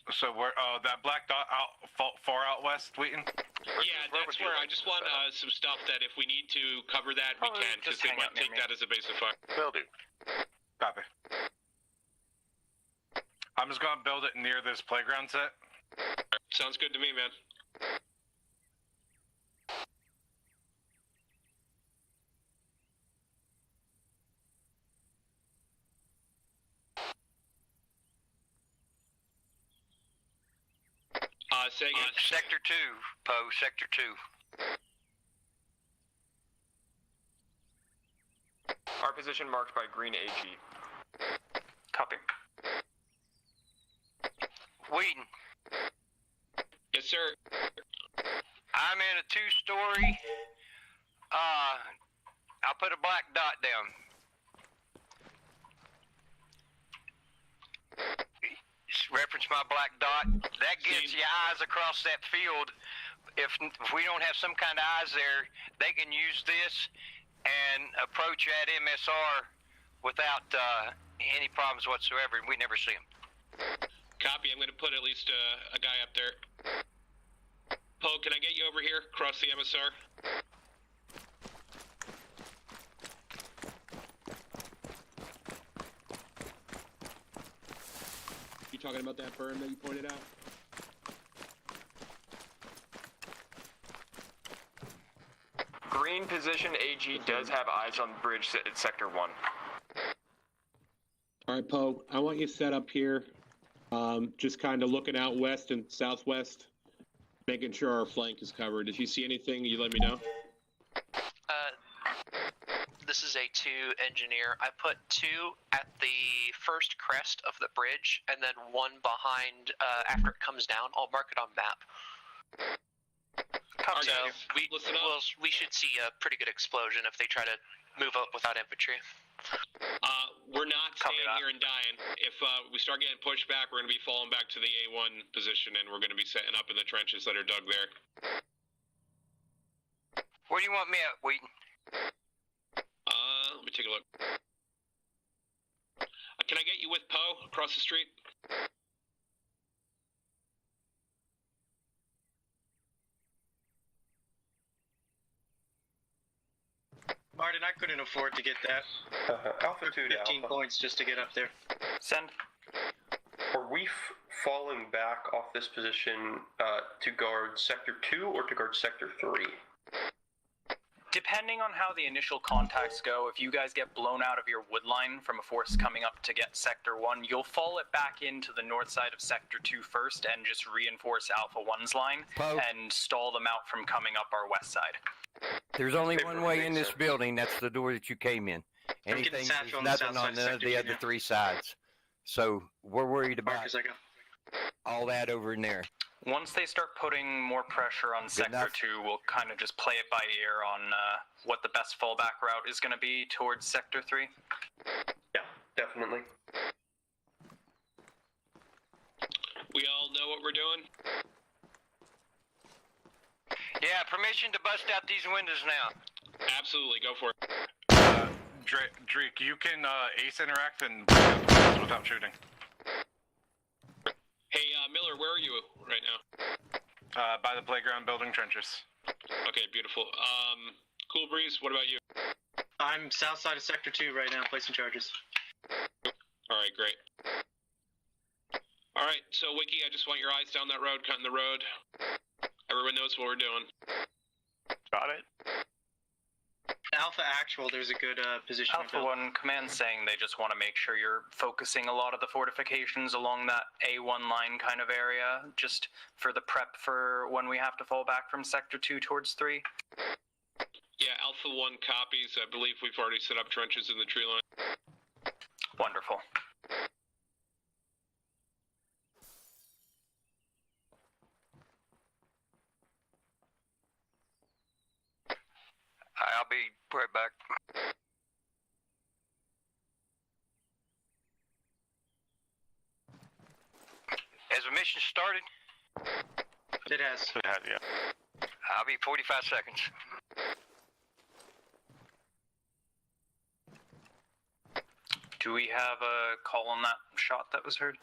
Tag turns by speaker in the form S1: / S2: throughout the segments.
S1: So where? Oh, that black dot far out west, Wheaton.
S2: Yeah, that's where I just want some stuff that if we need to cover that, we can, because they might take that as a base of fire.
S3: Will do.
S1: Copy. I'm just gonna build it near this playground set.
S2: Sounds good to me, man. Say again.
S4: Sector 2, Poe, Sector 2.
S5: Our position marked by green AG.
S6: Copy.
S4: Wheaton.
S2: Yes, sir.
S4: I'm in a 2-story. I'll put a black dot down. Reference my black dot. That gets your eyes across that field. If we don't have some kind of eyes there, they can use this and approach that MSR without any problems whatsoever, and we never see them.
S2: Copy. I'm going to put at least a guy up there. Poe, can I get you over here across the MSR?
S7: You talking about that berm that you pointed out?
S5: Green position AG does have eyes on the bridge at Sector 1.
S7: Alright, Poe, I want you set up here. Just kind of looking out west and southwest, making sure our flank is covered. If you see anything, you let me know.
S6: This is A2 engineer. I put 2 at the first crest of the bridge, and then 1 behind after it comes down. I'll mark it on map. So we should see a pretty good explosion if they try to move up without infantry.
S2: We're not staying here and dying. If we start getting pushed back, we're going to be falling back to the A1 position, and we're going to be setting up in the trenches that are dug there.
S4: Where do you want me at, Wheaton?
S2: Let me take a look. Can I get you with Poe across the street?
S8: Martin, I couldn't afford to get that.
S3: Alpha 2 to
S8: 15
S3: Alpha.
S8: points just to get up there.
S6: Send.
S3: Are we falling back off this position to guard Sector 2 or to guard Sector 3?
S9: Depending on how the initial contacts go, if you guys get blown out of your wood line from a force coming up to get Sector 1, you'll fall it back into the north side of Sector 2 first and just reinforce Alpha 1's line and stall them out from coming up our west side.
S10: There's only one way in this building. That's the door that you came in. Anything, there's nothing on none of the other 3 sides. So we're worried about all that over in there.
S9: Once they start putting more pressure on Sector 2, we'll kind of just play it by ear on what the best fallback route is going to be towards Sector 3.
S3: Yeah, definitely.
S2: We all know what we're doing?
S4: Yeah, permission to bust out these windows now.
S2: Absolutely, go for it.
S1: Drake, you can ace interact and without shooting.
S2: Hey, Miller, where are you right now?
S1: By the playground building trenches.
S2: Okay, beautiful. Cool Breeze, what about you?
S8: I'm south side of Sector 2 right now, placing charges.
S2: Alright, great. Alright, so Wiki, I just want your eyes down that road, cutting the road. Everyone knows what we're doing.
S6: Got it.
S8: Alpha Actual, there's a good position.
S9: Alpha 1, command saying they just want to make sure you're focusing a lot of the fortifications along that A1 line kind of area, just for the prep for when we have to fall back from Sector 2 towards 3.
S2: Yeah, Alpha 1 copies. I believe we've already set up trenches in the tree line.
S9: Wonderful.
S4: I'll be right back. Has the mission started?
S8: It has.
S3: It has, yeah.
S4: I'll be 45 seconds.
S9: Do we have a call on that shot that was heard?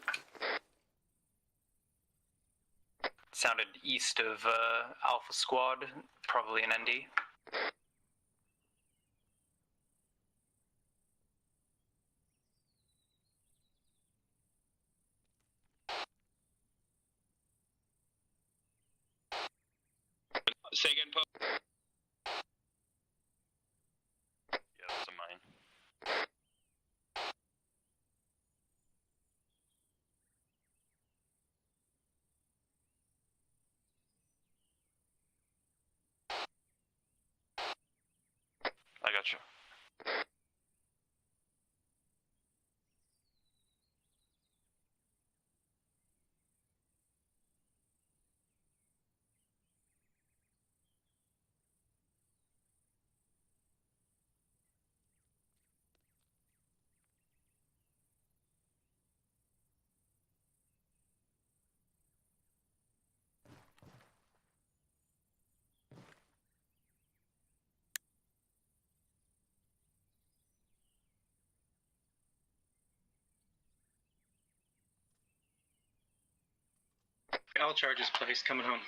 S9: Sounded east of Alpha Squad, probably an ND.
S2: Say again, Poe.
S11: Yeah, that's a mine. I got you.
S8: All charges placed, coming home.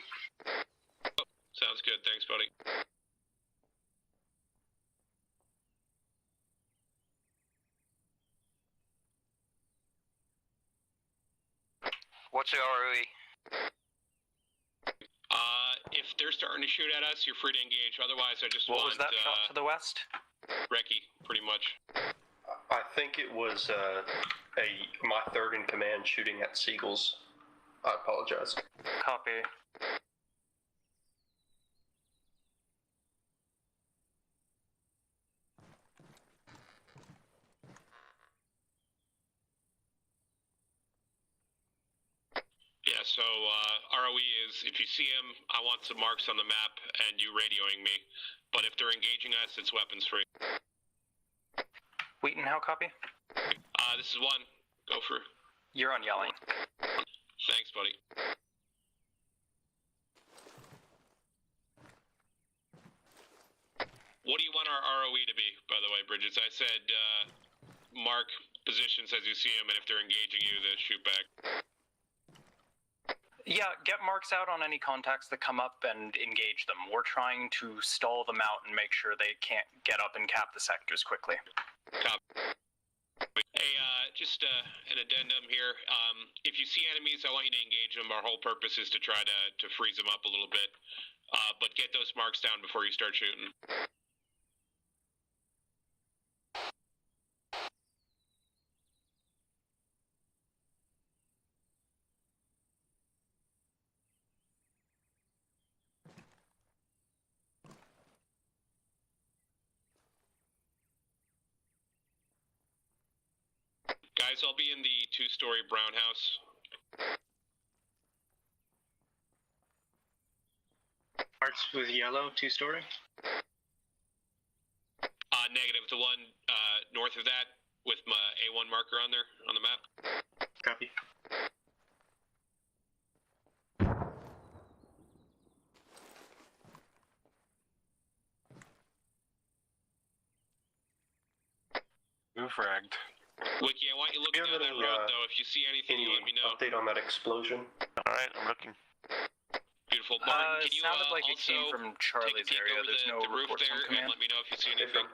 S2: Sounds good. Thanks, buddy.
S4: What's the ROE?
S2: If they're starting to shoot at us, you're free to engage. Otherwise, I just
S9: What
S2: want
S9: was that shot to the west?
S2: Recce, pretty much.
S3: I think it was my third in command shooting at seagulls. I apologize.
S9: Copy.
S2: Yeah, so ROE is, if you see him, I want some marks on the map and you radioing me. But if they're engaging us, it's weapons free.
S9: Wheaton, how copy?
S2: This is one. Go for.
S9: You're on yelling.
S2: Thanks, buddy. What do you want our ROE to be, by the way, Bridges? I said mark positions as you see them, and if they're engaging you, then shoot back.
S9: Yeah, get marks out on any contacts that come up and engage them. We're trying to stall them out and make sure they can't get up and cap the sectors quickly.
S2: Hey, just an addendum here. If you see enemies, I want you to engage them. Our whole purpose is to try to freeze them up a little bit. But get those marks down before you start shooting. Guys, I'll be in the two-story brown house.
S8: Parts with yellow, 2-story.
S2: Negative. The one north of that with my A1 marker on there on the map.
S8: Copy.
S1: Who fragged?
S2: Wiki, I want you looking down that road, though. If you see anything, you let me know.
S3: Update on that explosion?
S11: Alright, I'm looking.
S2: Beautiful. Martin, can you
S9: sounded like it
S2: also
S9: came from Charlie's
S2: take a peek
S9: area.
S2: over
S9: There's no
S2: the roof
S9: reports
S2: there
S9: from command.
S2: and let me know if you see anything.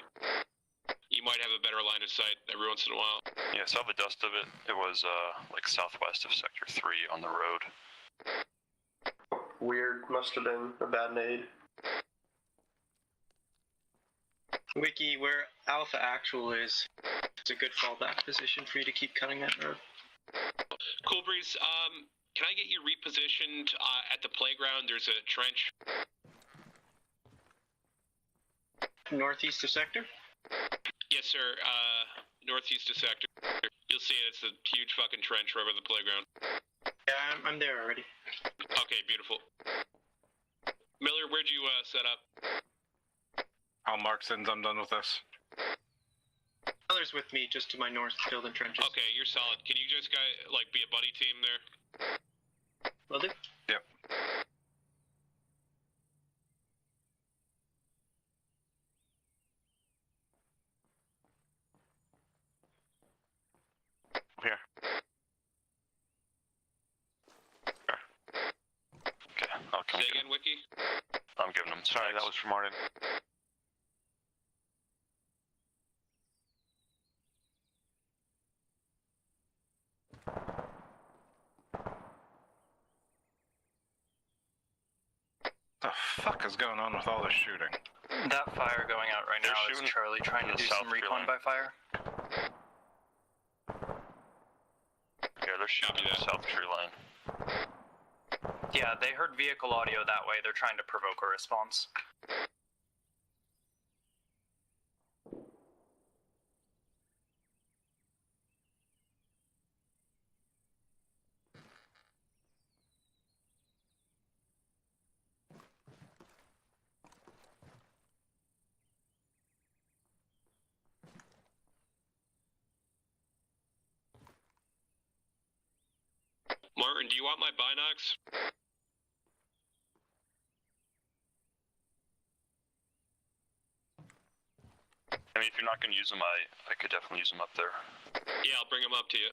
S2: You might have a better line of sight every once in a while.
S11: Yeah, saw the dust of it. It was like southwest of Sector 3 on the road.
S3: Weird, must have been a bad nade.
S8: Wiki, where Alpha Actual is, it's a good fallback position for you to keep cutting that road.
S2: Cool Breeze, can I get you repositioned at the playground? There's a trench.
S8: Northeast of sector?
S2: Yes, sir. Northeast of sector. You'll see it. It's a huge fucking trench right by the playground.
S8: Yeah, I'm there already.
S2: Okay, beautiful. Miller, where'd you set up?
S1: I'll mark since I'm done with this.
S8: Miller's with me, just to my north, building trenches.
S2: Okay, you're solid. Can you just be a buddy team there?
S8: Will do.
S1: Yep.
S11: Here.
S2: Say again, Wiki?
S11: I'm giving them.
S12: Sorry, that was for Martin.
S1: The fuck is going on with all this shooting?
S9: That fire going out right now is Charlie trying to do some recon by fire.
S11: Yeah, they're shooting the south tree line.
S9: Yeah, they heard vehicle audio that way. They're trying to provoke a response.
S2: Martin, do you want my binocs?
S11: I mean, if you're not going to use them, I could definitely use them up there.
S2: Yeah, I'll bring them up to you.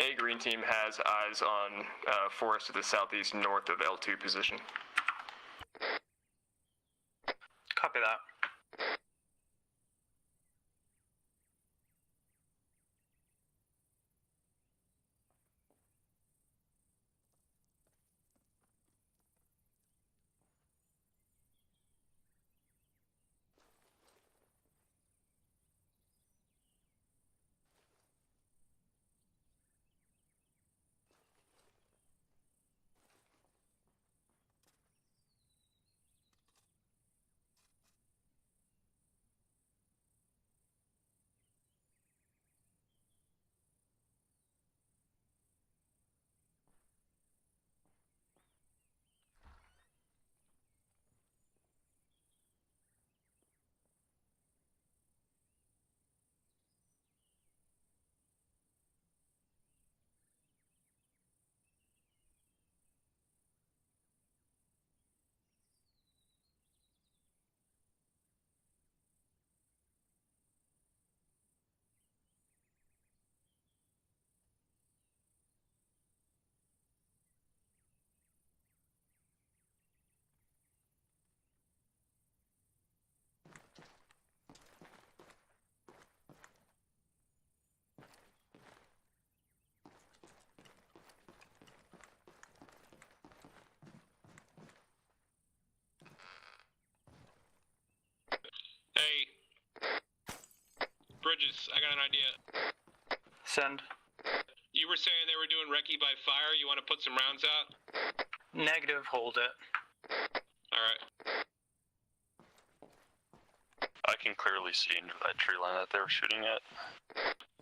S5: A green team has eyes on forest to the southeast north of L2 position.
S9: Copy that.
S2: Hey, Bridges, I got an idea.
S9: Send.
S2: You were saying they were doing recce by fire. You want to put some rounds out?
S9: Negative, hold it.
S2: Alright.
S11: I can clearly see into that tree line that they were shooting at.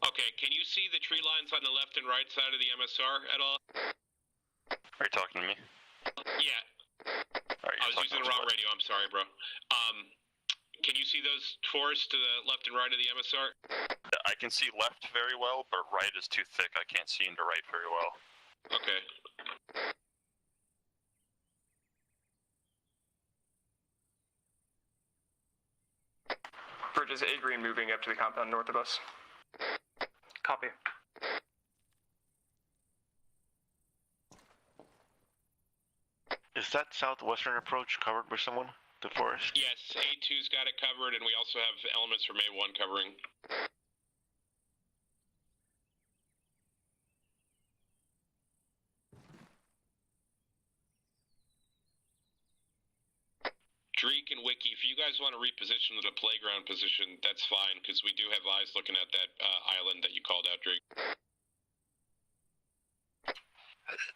S2: Okay, can you see the tree lines on the left and right side of the MSR at all?
S11: Are you talking to me?
S2: Yeah.
S11: Right,
S2: I was using the wrong radio, I'm sorry, bro. Can you see those forests to the left and right of the MSR?
S11: I can see left very well, but right is too thick. I can't see into right very well.
S2: Okay.
S5: Bridges A green moving up to the compound north of us.
S9: Copy.
S12: Is that southwestern approach covered by someone? the forest?
S2: Yes, A2's got it covered, and we also have elements from A1 covering. Dreek and Wiki, if you guys want to reposition to the playground position, that's fine, because we do have eyes looking at that island that you called out, Dreek.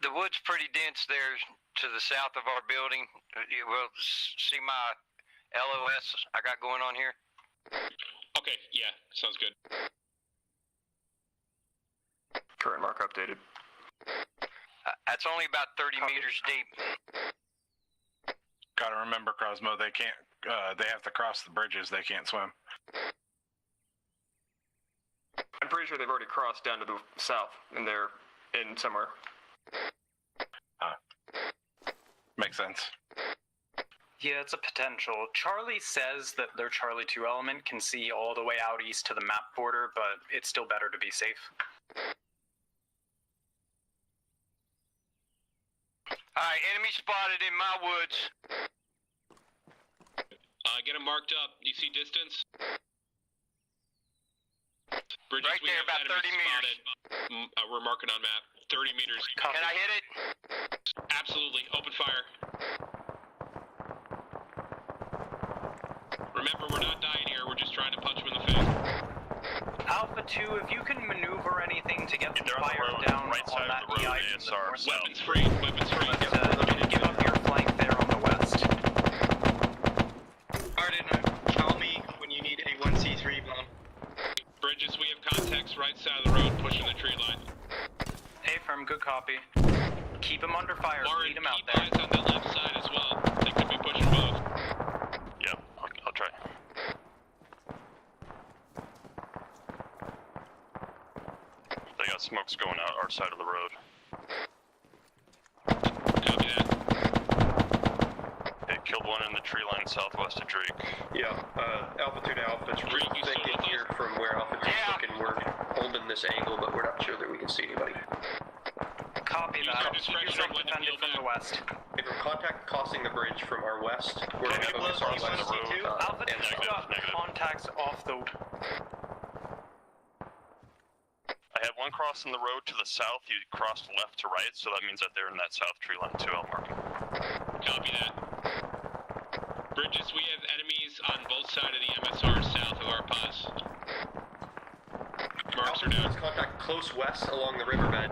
S4: The wood's pretty dense there to the south of our building. You will see my LOS I got going on here.
S2: Okay, yeah, sounds good.
S5: Current mark updated.
S4: That's only about 30 meters deep.
S1: Gotta remember, Crosmo, they can't, they have to cross the bridges, they can't swim.
S5: I'm pretty sure they've already crossed down to the south, and they're in somewhere.
S1: Makes sense.
S9: Yeah, it's a potential. Charlie says that their Charlie 2 element can see all the way out east to the map border, but it's still better to be safe.
S4: Alright, enemy spotted in my woods.
S2: Get them marked up. Do you see distance? Bridges,
S4: right there, about 30 meters.
S2: We're marking on map. 30 meters.
S4: Can I hit it?
S2: Absolutely. Open fire. Remember, we're not dying here. We're just trying to punch them in the face.
S9: Alpha 2, if you can maneuver anything to get the
S11: They're
S9: fire
S11: on the road,
S9: down
S11: right
S9: on
S11: side
S9: that
S11: of the road,
S9: EI
S11: ASR south.
S2: Weapons free. Weapons free.
S9: Give up your flank there on the west.
S8: Arden, call me when you need a 1C3 bomb.
S2: Bridges, we have contacts right side of the road pushing the tree line.
S9: Hey, firm, good copy. Keep them under fire.
S2: Lauren,
S9: Lead them out
S2: keep
S9: there.
S2: eyes on the left side as well. They could be pushing both.
S11: Yep, I'll try. They got smokes going out our side of the road.
S2: Copy that.
S11: They killed one in the tree line southwest of Drake.
S3: Yeah, Alpha 2 to Alpha, it's really
S2: Drake, you
S3: thick
S2: still
S3: in
S2: with
S3: here
S2: us?
S3: from where Alpha 2's
S4: Yeah.
S3: looking. We're holding this angle, but we're not sure that we can see anybody.
S9: Copy
S2: Use
S9: that.
S2: your
S9: Keep
S2: discretion
S9: yourself
S2: and let them
S9: defended
S2: deal
S9: from the
S2: back.
S9: west.
S3: If we're contact crossing the bridge from our west, we're going to
S8: Can we
S3: focus
S8: blow
S3: our
S8: the
S3: west.
S8: C2?
S9: Alpha 2's
S11: Negative,
S9: got
S11: negative.
S9: contacts off the...
S11: I had one crossing the road to the south. You crossed left to right, so that means that they're in that south tree line too. I'll mark.
S2: Copy that. Bridges, we have enemies on both sides of the MSR south of our pause. Marks
S3: Alpha
S2: are
S3: 2
S2: down.
S3: has contact close west along the riverbed.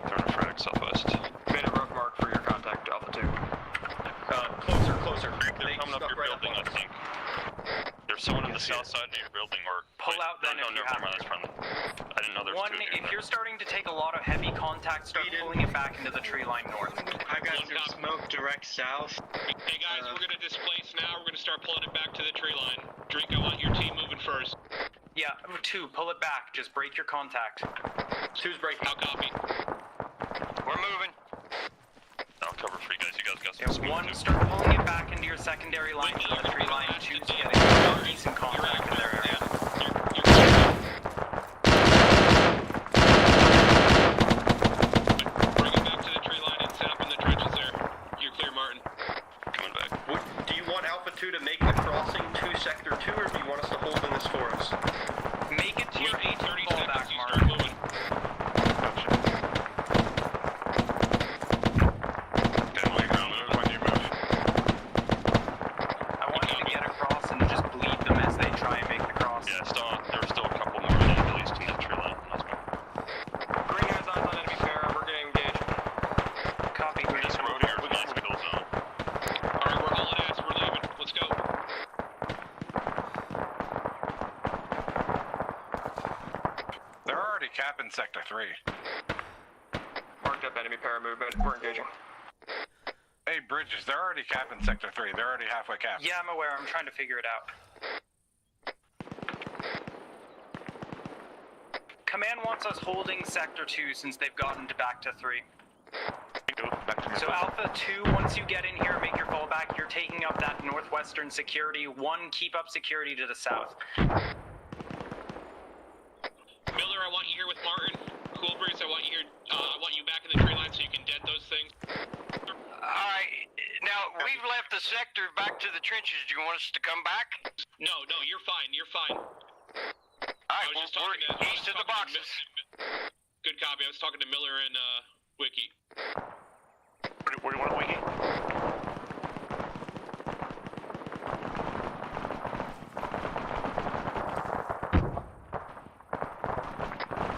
S11: They're in a frag southwest.
S5: Made a rough mark for your contact, Alpha 2.
S3: Closer.
S11: They're
S3: They
S11: coming up
S3: snuck
S11: your
S3: right up
S11: building,
S3: on
S11: I
S3: us.
S11: think. There's someone in the south side of your building, or
S9: Pull
S11: wait,
S9: out then
S11: no,
S9: if you
S11: never
S9: have
S11: mind,
S9: to.
S11: that's friendly. I didn't know there was
S9: One,
S11: two of you in
S9: if
S11: there.
S9: you're starting to take a lot of heavy contact, start pulling it back into the tree line north.
S8: I got some smoke direct south.
S2: Hey guys, we're gonna displace now. We're gonna start pulling it back to the tree line. Drink, I want your team moving first.
S9: Yeah, 2, pull it back. Just break your contact.
S3: 2's breaking.
S2: I'll copy.
S4: We're moving.
S11: I'll cover for you guys. You guys got some
S9: Yeah,
S11: smoke
S9: 1,
S11: too.
S9: start pulling it back into your secondary lines on the tree line. 2's getting decent contact in their area.
S2: Bring it back to the tree line and set up in the trenches there. You're clear, Martin.
S11: Coming back.
S3: Do you want Alpha 2 to make the crossing to Sector 2, or do you want us to hold in this forest?
S9: Make it to your
S2: Wait 30
S9: 8 fallback
S2: seconds, you
S9: mark.
S2: start moving.
S11: Okay, well, you're on the
S1: When you move.
S9: I want you to get across and just bleed them as they try and make the cross.
S11: Yeah, there were still a couple more that released in that tree line.
S5: Green has eyes on enemy pair. We're getting engaged.
S9: Copy.
S11: This road here is a nice kill zone.
S2: Alright, we're hauling ass. We're leaving. Let's go.
S1: They're already capping Sector 3.
S5: Marked up enemy pair movement. We're engaging.
S1: Hey, Bridges, they're already capping Sector 3. They're already halfway capped.
S9: Yeah, I'm aware. I'm trying to figure it out. Command wants us holding Sector 2 since they've gotten back to 3. So Alpha 2, once you get in here, make your fallback. You're taking up that northwestern security. 1, keep up security to the south.
S2: Miller, I want you here with Martin. Cool Breeze, I want you here. I'm
S4: to the trenches. Do you want us to come back?
S2: No, you're fine. You're fine.
S4: Alright, we're east of the boxes.
S2: Good copy. I was talking to Miller and Wiki.
S11: Where do you want to Wiki?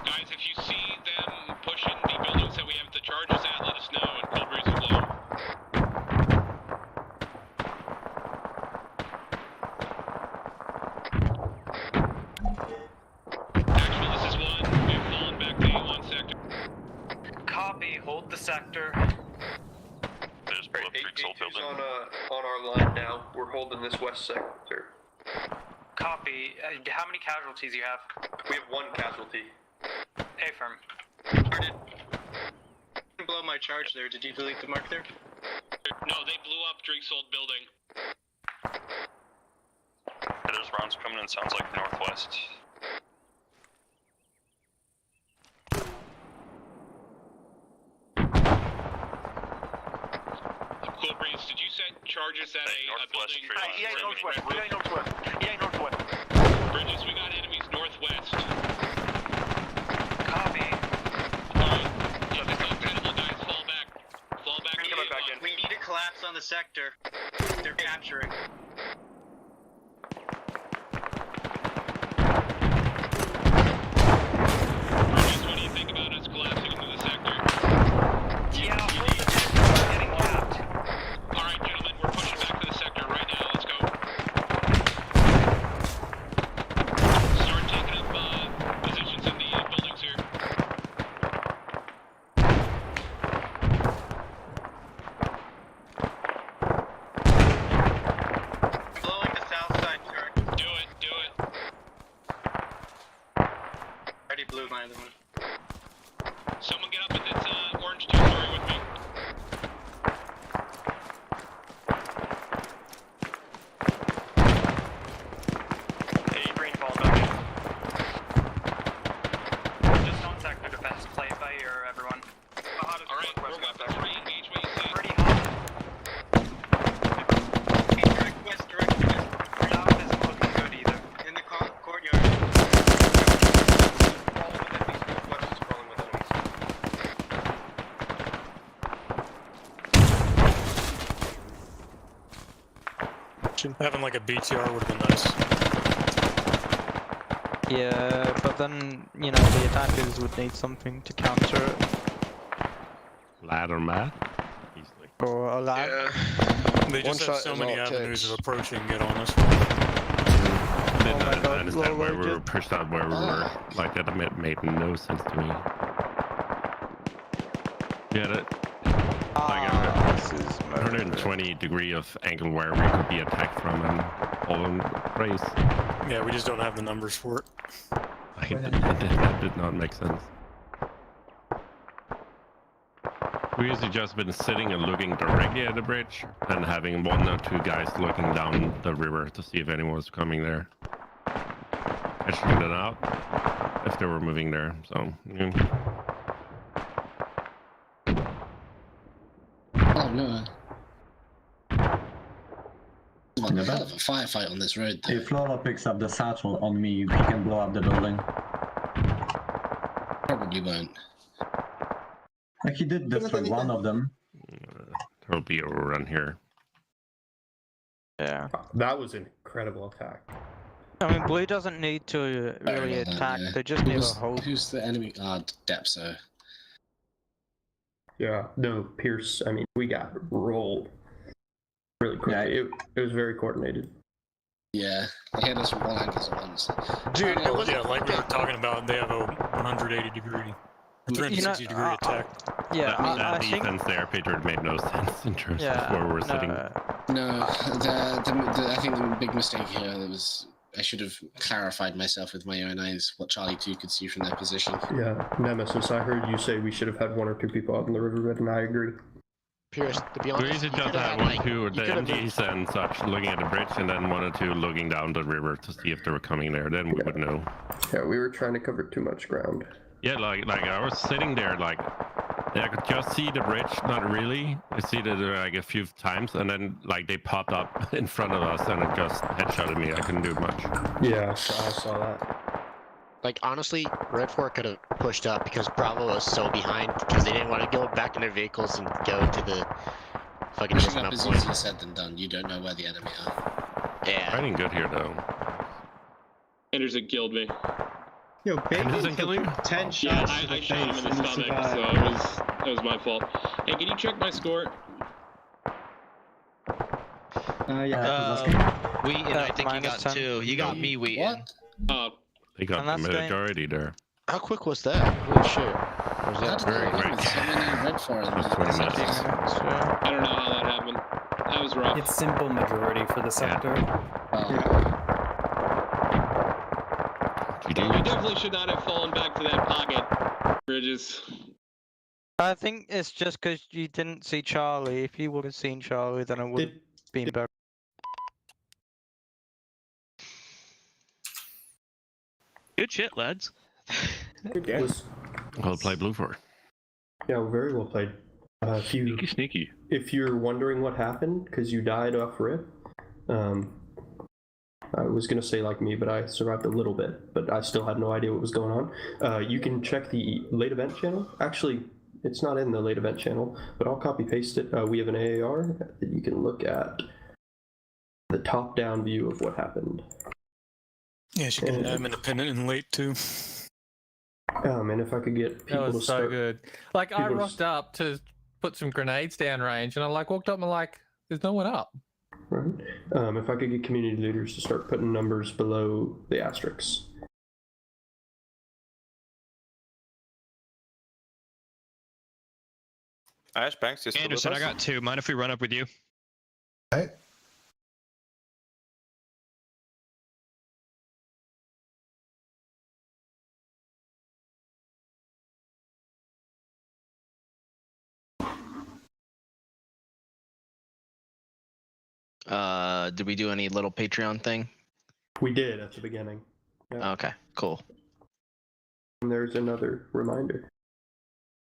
S2: Guys, if you see them pushing the buildings that we have the charges at, let us know, and cold breeze will blow. Actually, this is one. We've fallen back to A1 sector.
S9: Copy. Hold the sector.
S11: There's blow up Drake's old building.
S3: On our line now. We're holding this west sector.
S9: Copy. How many casualties you have?
S3: We have 1 casualty.
S9: Affirm.
S8: Didn't blow my charge there. Did you delete the mark there?
S2: No, they blew up Drake's old building.
S11: Yeah, there's rounds coming in, sounds like northwest.
S2: Cool breeze, did you set charges at a building?
S11: Yeah, northwest.
S2: Bridges, we got enemies northwest.
S9: Copy.
S2: Alright, if it's untenable, guys, fall back. Fall back to A1.
S8: We need a collapse on the sector. They're capturing.
S2: Bridges, what do you think about us collapsing into the sector?
S9: Yeah, hold the sector. We're getting capped.
S2: Alright, gentlemen, we're pushing back to the sector right now. Let's go. Start taking up positions in the buildings here.
S8: Blowing the south side turret.
S2: Do it, do it.
S8: Already blew my other one.
S2: Someone get up in this orange territory with me.
S9: Hey, green fall back. Just on sector defense. Play it by ear, everyone.
S2: Alright, we're going to re-engage what you see.
S9: Pretty hot.
S8: Direct west.
S9: South isn't looking good either.
S8: In the courtyard.
S3: West is crawling with enemies.
S12: Having like a BTR would have been nice.
S13: Yeah, but then, you know, the attackers would need something to counter it.
S14: Ladder map? Easily.
S13: Or a lag.
S12: Yeah. They just have so many avenues of approaching get on us.
S14: Didn't understand where we were pushed out where we were. Like, that made no sense to me. Get it? Like
S13: this is
S14: 120 degree of angle where we could be attacked from and all in race.
S12: Yeah, we just don't have the numbers for it.
S14: That did not make sense. We usually just been sitting and looking directly at the bridge and having 1 or 2 guys looking down the river to see if anyone was coming there. And shooting it out if they were moving there, so, yeah.
S15: Oh no. There's a hell of a firefight on this road though.
S16: If Lola picks up the satchel on me, we can blow up the building.
S15: Probably won't.
S16: Like he did destroy one of them.
S14: There'll be a run here.
S13: Yeah.
S17: That was an incredible attack.
S13: I mean, blue doesn't need to really attack, they just need a hold.
S15: Who's the enemy? Depso.
S17: Yeah, no, Pierce, I mean, we got rolled really quick.
S16: Yeah,
S17: it was very coordinated.
S15: Yeah, they hit us from all angles at once.
S12: Dude, yeah, like we were talking about, they have a 180 degree, 360 degree attack.
S13: Yeah,
S14: that defense there, Peter, made no sense in terms of where we're sitting.
S15: No, I think the big mistake here was I should have clarified myself with my own eyes what Charlie 2 could see from their position.
S17: Yeah, Nemesis, I heard you say we should have had 1 or 2 people out in the riverbed, and I agree.
S15: Pierce, to be honest,
S14: we usually just have 1 or 2 of the MGs and such looking at the bridge, and then 1 or 2 looking down the river to see if they were coming there. Then we would know.
S17: Yeah, we were trying to cover too much ground.
S14: Yeah, like I was sitting there, like Yeah, I could just see the bridge, not really. I see that like a few times, and then like they popped up in front of us, and it just headshotted me. I couldn't do much.
S17: Yeah, I saw that.
S18: Like, honestly, Red 4 could have pushed up because Bravo was so behind because they didn't want to go back in their vehicles and go to the fucking
S15: Pushing up
S18: dismount
S15: is
S18: point.
S15: easier said than done. You don't know where the enemy are.
S18: Yeah.
S14: Fighting good here, though.
S7: Anderson killed me.
S17: Yo,
S14: Anderson killed you?
S17: 10 shots.
S7: Yeah, I shot him in the stomach, so it was my fault. Hey, can you check my score?
S19: Wheaton, I think you got 2. You got me, Wheaton.
S7: Oh.
S14: They got the majority there.
S18: How quick was that? Holy shit. Was that
S14: very quick?
S15: So many Red 4 in
S14: Just 20 minutes.
S7: I don't know how that happened. That was rough.
S20: It's simple majority for the sector.
S7: You definitely should not have fallen back to that pocket, Bridges.
S13: I think it's just because you didn't see Charlie. If you would have seen Charlie, then it would have been better.
S21: Good shit, lads.
S17: Good game.
S14: Well played, Blue 4.
S17: Yeah, very well played. If you,
S11: sneaky.
S17: If you're wondering what happened because you died off rip, I was gonna say like me, but I survived a little bit, but I still had no idea what was going on. You can check the late event channel. Actually, it's not in the late event channel, but I'll copy paste it. We have an AAR that you can look at the top down view of what happened.
S12: Yeah, she can independent and late too.
S17: And if I could get people
S22: That
S17: to
S22: was so
S17: start,
S22: good. Like, I
S17: people to
S22: rocked up to put some grenades down range, and I like walked up and like, there's no one up.
S17: right? If I could get community leaders to start putting numbers below the asterisks.
S23: Ash Banks is
S21: Anderson, I got 2. Mind if we run up with you?
S24: Hey.
S19: Did we do any little Patreon thing?
S17: We did at the beginning. Yeah.
S19: Okay, cool.
S17: And there's another reminder.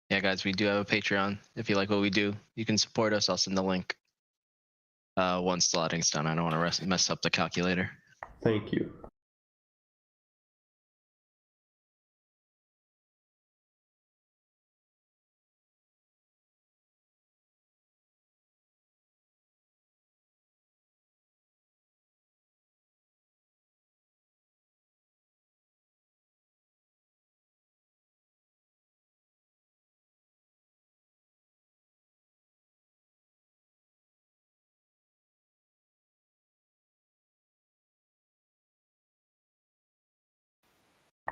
S19: Yeah, guys, we do have a Patreon. If you like what we do, you can support us. I'll send the link once the loading's done. I don't want to mess up the calculator.
S17: Thank you.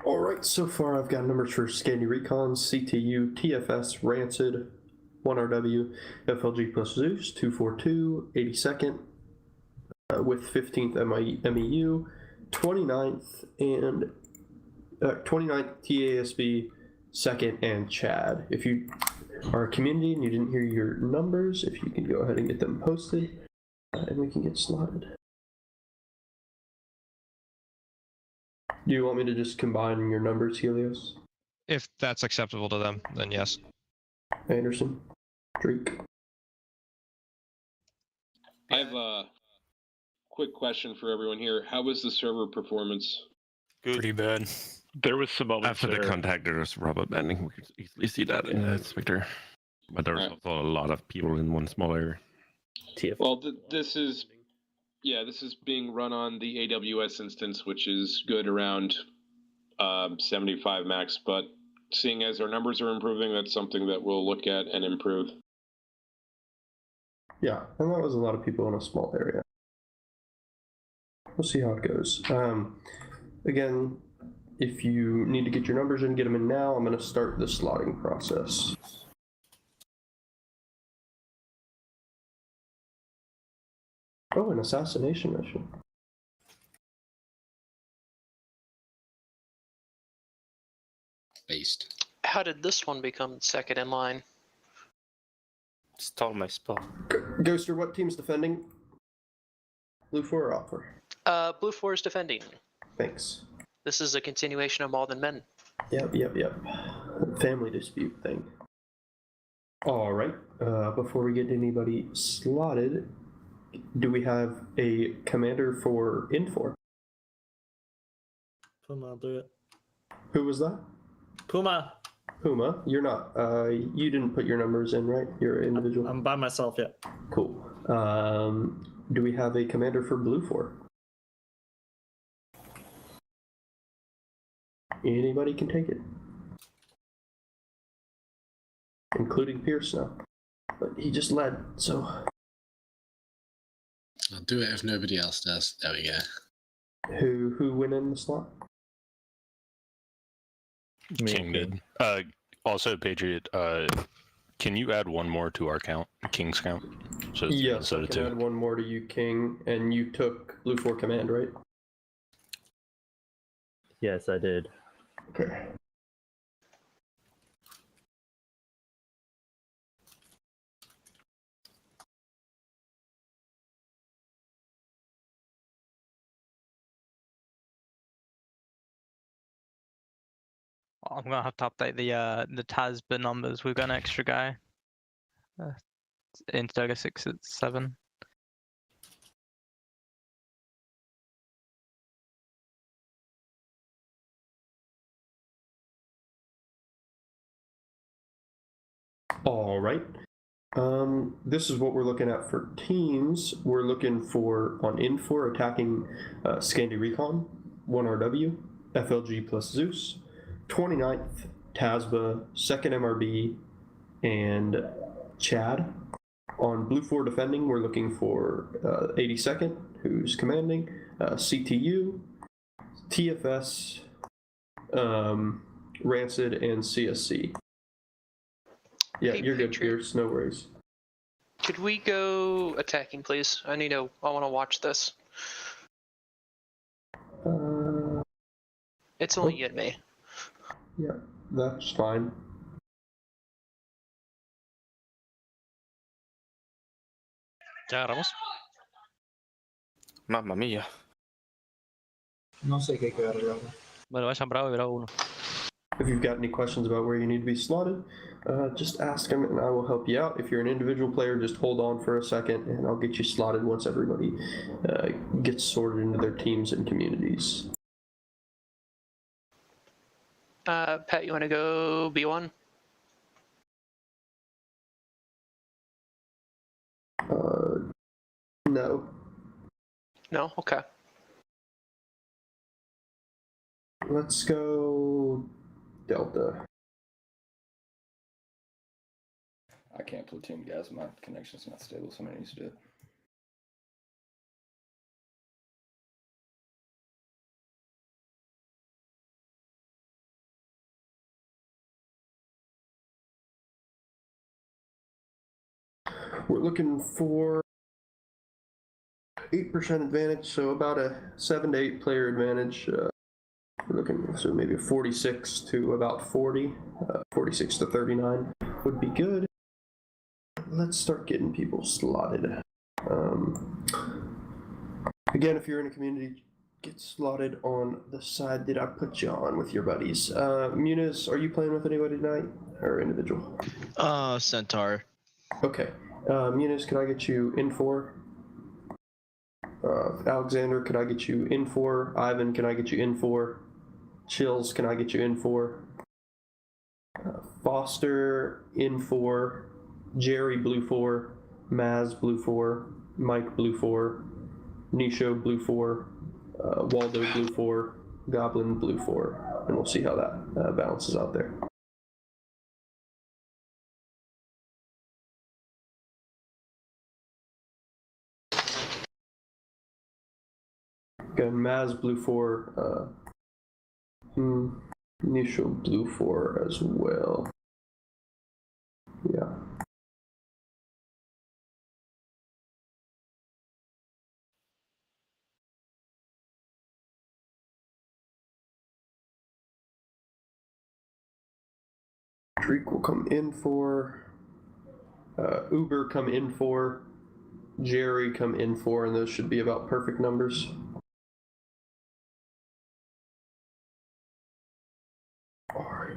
S17: Alright, so far I've got numbers for Scandi Recon, CTU, TFS, Rancid, 1RW, FLG plus Zeus, 242, 82nd, with 15th MEU, 29th, and 29th TASB, 2nd, and Chad. If you are a community and you didn't hear your numbers, if you can go ahead and get them posted, and we can get slotted. Do you want me to just combine your numbers, Helios?
S21: If that's acceptable to them, then yes.
S17: Anderson? Drake?
S7: I have a quick question for everyone here. How was the server performance?
S11: Good.
S12: Pretty bad.
S11: There was some moments
S14: After the contact, there was rubber banding. We could easily see that in the inspector. But there was also a lot of people in one small area.
S7: Well, this is being run on the AWS instance, which is good around 75 max. But seeing as our numbers are improving, that's something that we'll look at and improve.
S17: Yeah, and that was a lot of people in a small area. We'll see how it goes. Again, if you need to get your numbers in, get them in now. I'm going to start the slotting process. Oh, an assassination mission.
S15: Based.
S6: How did this one become second in line?
S23: Stole my spot.
S17: Ghoster, what team's defending? Blue 4 or Opera?
S6: Blue 4 is defending.
S17: Thanks.
S6: This is a continuation of More Than Men.
S17: Yep. Family dispute thing. All right. Before we get anybody slotted, do we have a commander for Infor?
S5: Puma, I'll do it.
S17: Who was that?
S5: Puma.
S17: Puma, you're not. You didn't put your numbers in, right? You're an individual.
S5: I'm by myself, yeah.
S17: Cool. Do we have a commander for Blue 4? Anybody can take it, including Pierce now. But he just led, so.
S15: I'll do it if nobody else does. There we go.
S17: Who went in the slot?
S10: King did. Also, Patriot, can you add one more to our count, King's count? So
S17: Yes, I can add one more to you, King, and you took Blue 4 command, right?
S20: Yes, I did.
S17: Okay.
S13: I'm gonna have to update the TASBA numbers. We've got an extra guy. Instead of 6, it's 7.
S17: All right. This is what we're looking at for teams. We're looking for, on Infor, attacking Scandi Recon, 1 RW, FLG plus Zeus, 29th, TASBA, 2nd MRB, and Chad. On Blue 4 defending, we're looking for 82nd, who's commanding, CTU, TFS, Rancid, and CSC. Yeah,
S6: Hey,
S17: you're good,
S6: Patriot.
S17: Pierce. No worries.
S6: Could we go attacking, please? I want to watch this. It's only you and me.
S17: Yeah, that's fine.
S23: ¿Ya agarramos?
S20: Mamma mía.
S23: No sé qué hay que arreglar. Bueno, vayan Bravo y Bravo 1.
S17: If you've got any questions about where you need to be slotted, just ask them and I will help you out. If you're an individual player, just hold on for a second and I'll get you slotted once everybody gets sorted into their teams and communities.
S6: Pat, you want to go B1?
S17: No.
S6: No? Okay.
S17: Let's go Delta.
S24: I can't platoon guys. My connection's not stable. Somebody needs to do it.
S17: We're looking for 8% advantage, so about a 7 to 8 player advantage. We're looking, so maybe a 46 to about 40, 46 to 39 would be good. Let's start getting people slotted. Again, if you're in a community, get slotted on the side that I put you on with your buddies. Muniz, are you playing with anybody tonight, or individual?
S19: Centaur.
S17: Okay. Muniz, can I get you in for? Alexander, can I get you in for? Ivan, can I get you in for? Chills, can I get you in for? Foster, in for. Jerry, blue 4. Maz, blue 4. Mike, blue 4. Nisho, blue 4. Waldo, blue 4. Goblin, blue 4. And we'll see how that balances out there. Again, Maz, blue 4. Nisho, blue 4 as well. Yeah. Dreek will come in for. Uber come in for. Jerry come in for, and those should be about perfect numbers. Alright.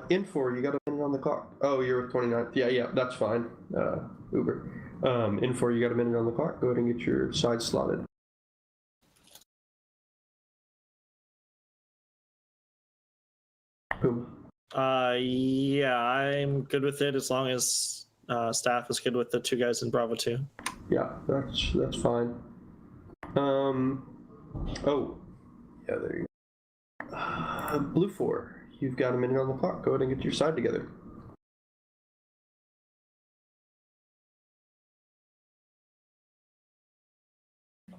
S17: In 4, you got a minute on the clock. Oh, you're with 29th. Yeah, that's fine. Uber. In 4, you got a minute on the clock. Go ahead and get your side slotted. Puma.
S5: Yeah, I'm good with it as long as staff is good with the 2 guys in Bravo 2.
S17: Yeah, that's fine. Oh, yeah, there you go. Blue 4, you've got a minute on the clock. Go ahead and get your side together.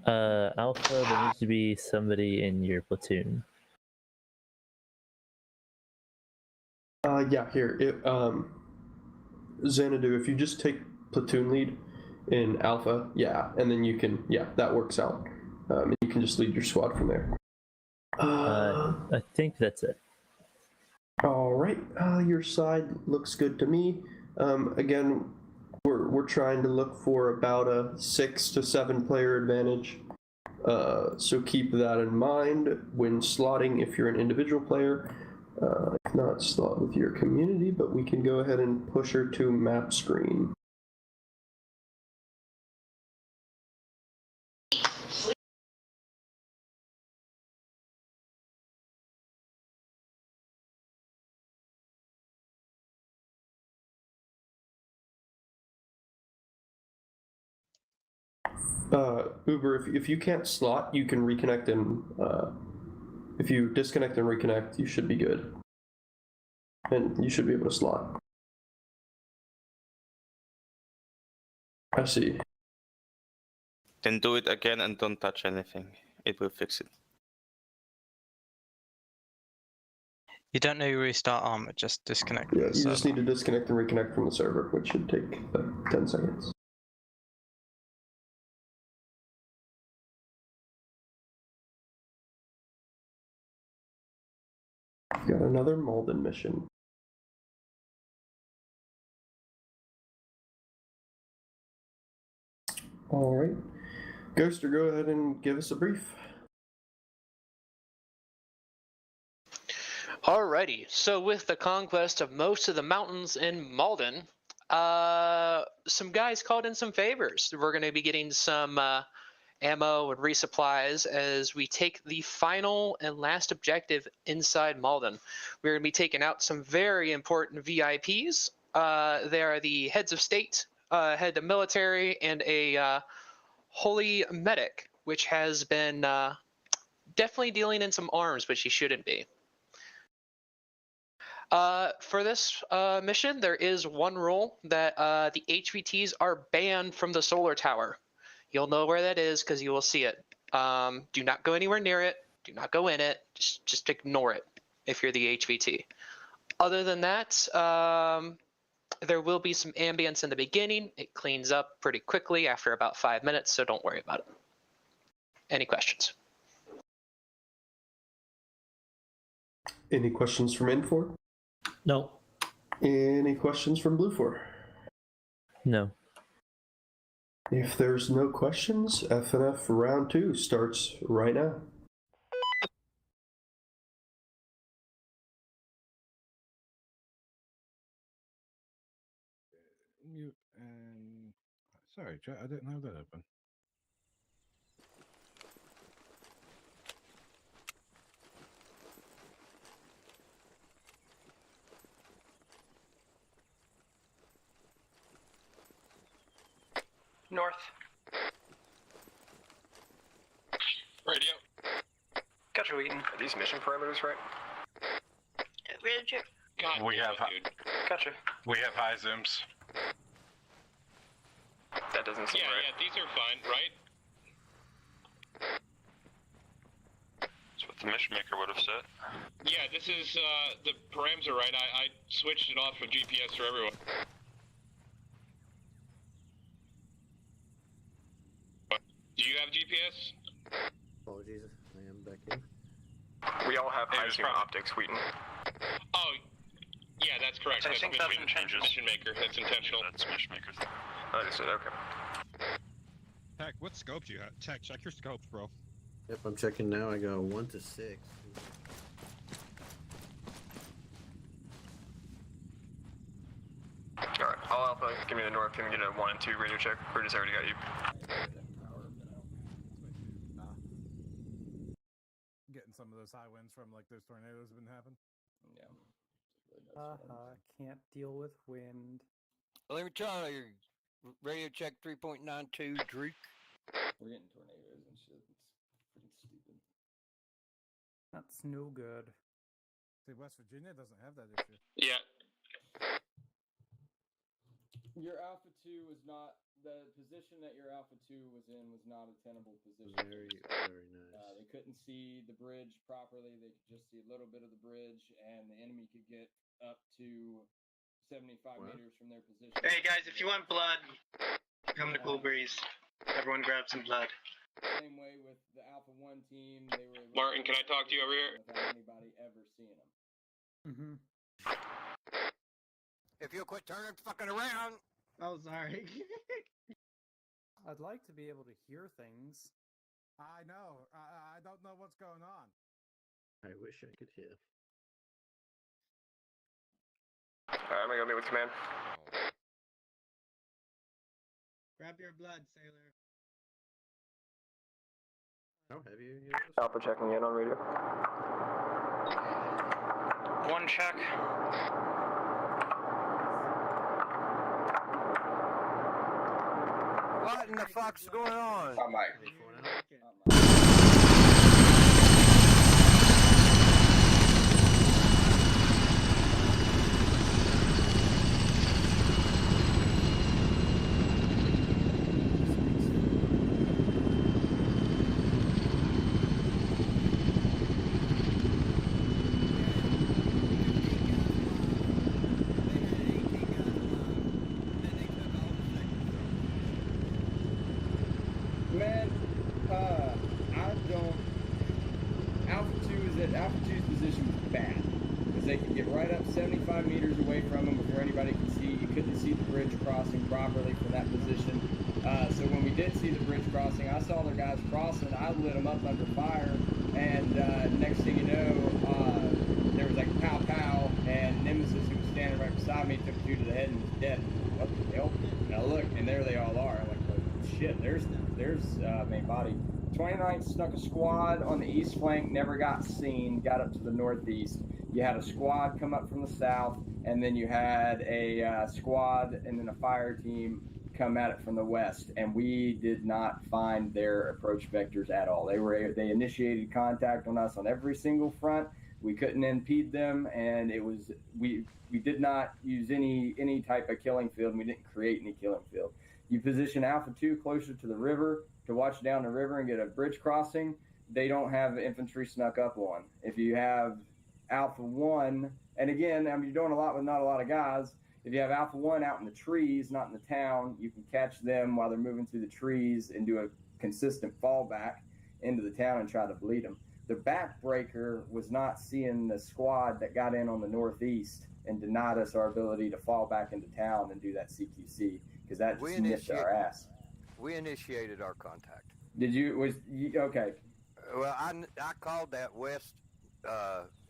S1: Alpha, there needs to be somebody in your platoon.
S17: Yeah, here. Xanadu, if you just take platoon lead in Alpha, yeah, and then you can, yeah, that works out. You can just lead your squad from there.
S1: I think that's it.
S17: All right, your side looks good to me. Again, we're trying to look for about a 6 to 7 player advantage. So keep that in mind when slotting if you're an individual player. If not, slot with your community, but we can go ahead and push her to map screen. Uber, if you can't slot, you can reconnect and if you disconnect and reconnect, you should be good. And you should be able to slot. I see.
S2: Then do it again and don't touch anything. It will fix it.
S13: You don't need to restart Arma, just disconnect.
S17: Yeah, you just need to disconnect and reconnect from the server, which should take like 10 seconds. Got another Malden mission. All right. Ghoster, go ahead and give us a brief.
S6: Alrighty, so with the conquest of most of the mountains in Malden, some guys called in some favors. We're going to be getting some ammo and resupplies as we take the final and last objective inside Malden. We're going to be taking out some very important VIPs. They are the heads of state, head of military, and a holy medic, which has been definitely dealing in some arms, but she shouldn't be. For this mission, there is one rule that the HVTs are banned from the solar tower. You'll know where that is because you will see it. Do not go anywhere near it. Do not go in it. Just ignore it if you're the HVT. Other than that, there will be some ambience in the beginning. It cleans up pretty quickly after about 5 minutes, so don't worry about it. Any questions?
S17: Any questions from Infor?
S5: No.
S17: Any questions from Bluefor?
S1: No.
S17: If there's no questions, FNF round 2 starts right now.
S4: Mute and sorry, chat, I didn't have that open.
S8: North.
S11: Radio.
S8: Gotcha, Wheaton.
S11: Are these mission parameters right?
S8: God,
S11: we have
S8: Gotcha.
S11: we have high zooms. That doesn't seem right.
S7: Yeah, these are fine, right?
S11: That's what the mission maker would have said.
S7: Yeah, this is the params are right. I switched it off for GPS for everyone. Do you have GPS?
S9: Apologies, I am back in.
S11: We all have high zoom optics, Wheaton.
S7: Oh, yeah, that's correct.
S11: I
S7: That's
S11: think
S7: mission,
S11: that changes.
S7: mission maker. That's intentional.
S11: That's mission maker. Understood. Okay.
S25: Tech, what scope do you have? Tech, check your scopes, bro.
S9: Yep, I'm checking now. I go 1 to 6.
S11: All Alpha, give me the north. Can we get a 1 and 2 radio check? Or just already got you?
S4: Getting some of those high winds from like those tornadoes have been happening.
S24: Yeah.
S20: Can't deal with wind.
S3: Larry Charlie, radio check 3.92, Drake.
S24: We're getting tornadoes and shit. It's freaking stupid.
S20: That's no good.
S4: See, West Virginia doesn't have that issue.
S7: Yeah.
S24: Your Alpha 2 was not the position that your Alpha 2 was in was not a tenable position.
S9: Very nice.
S24: They couldn't see the bridge properly. They could just see a little bit of the bridge, and the enemy could get up to 75 meters from their position.
S8: Hey guys, if you want blood, come to Cool Breeze. Everyone grab some blood.
S24: Same way with the Alpha 1 team, they were able
S7: Martin, can I talk to you over here?
S24: without anybody ever seeing them.
S20: Mm-hmm.
S3: If you'll quit turning fucking around.
S8: Oh, sorry.
S20: I'd like to be able to hear things.
S4: I know. I don't know what's going on.
S9: I wish I could hear.
S11: Alright, I'm gonna go meet with command.
S8: Grab your blood, sailor.
S9: How heavy are you?
S11: Alpha checking in on radio. 1 check.
S3: What in the fuck's going on?
S7: Oh my.
S24: Man, I don't. Alpha 2's position was bad because they could get right up 75 meters away from them before anybody could see. You couldn't see the bridge crossing properly from that position. So when we did see the bridge crossing, I saw their guys crossing. I lit them up under fire, and next thing you know, there was like a pow pow, and Nemesis, who was standing right beside me, took 2 to the head and was dead. What the hell? And I look, and there they all are. I'm like, oh, shit, there's main body. 29th snuck a squad on the east flank, never got seen, got up to the northeast. You had a squad come up from the south, and then you had a squad and then a fire team come at it from the west, and we did not find their approach vectors at all. They initiated contact on us on every single front. We couldn't impede them, and it was we did not use any type of killing field, and we didn't create any killing field. You position Alpha 2 closer to the river to watch down the river and get a bridge crossing. They don't have infantry snuck up on. If you have Alpha 1, and again, I mean, you're doing a lot with not a lot of guys. If you have Alpha 1 out in the trees, not in the town, you can catch them while they're moving through the trees and do a consistent fallback into the town and try to bleed them. The backbreaker was not seeing the squad that got in on the northeast and denied us our ability to fall back into town and do that CQC, because that just nipped our ass.
S3: We initiated our contact.
S24: Did you? Okay?
S3: Well, I called that west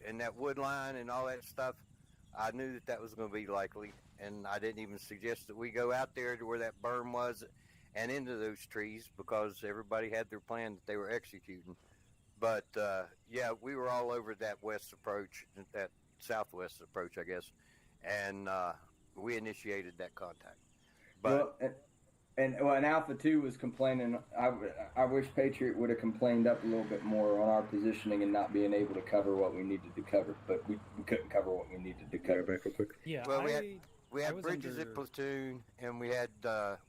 S3: and that wood line and all that stuff. I knew that was going to be likely, and I didn't even suggest that we go out there to where that berm was and into those trees, because everybody had their plan that they were executing. But yeah, we were all over that west approach, that southwest approach, I guess, and we initiated that contact. But
S24: and Alpha 2 was complaining. I wish Patriot would have complained up a little bit more on our positioning and not being able to cover what we needed to cover. But we couldn't cover what we needed to cover.
S9: Back real quick.
S20: Yeah,
S3: well, we had Bridges at platoon, and we had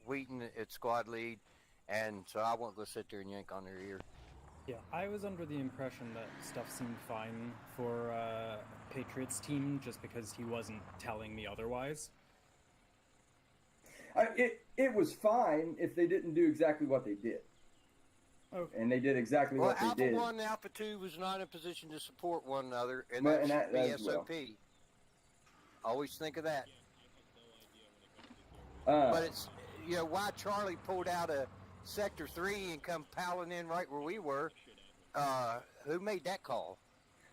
S3: Wheaton at squad lead, and so I won't go sit there and yank on their ear.
S20: Yeah, I was under the impression that stuff seemed fine for Patriots team just because he wasn't telling me otherwise.
S24: It was fine if they didn't do exactly what they did.
S20: Okay.
S24: And they did exactly what they did.
S3: Alpha 1 and Alpha 2 was not in a position to support one another, and
S24: But-
S3: that
S24: and
S3: should be SOP.
S24: well.
S3: Always think of that.
S24: Uh,
S3: But it's, why Charlie pulled out of Sector 3 and come piling in right where we were, who made that call?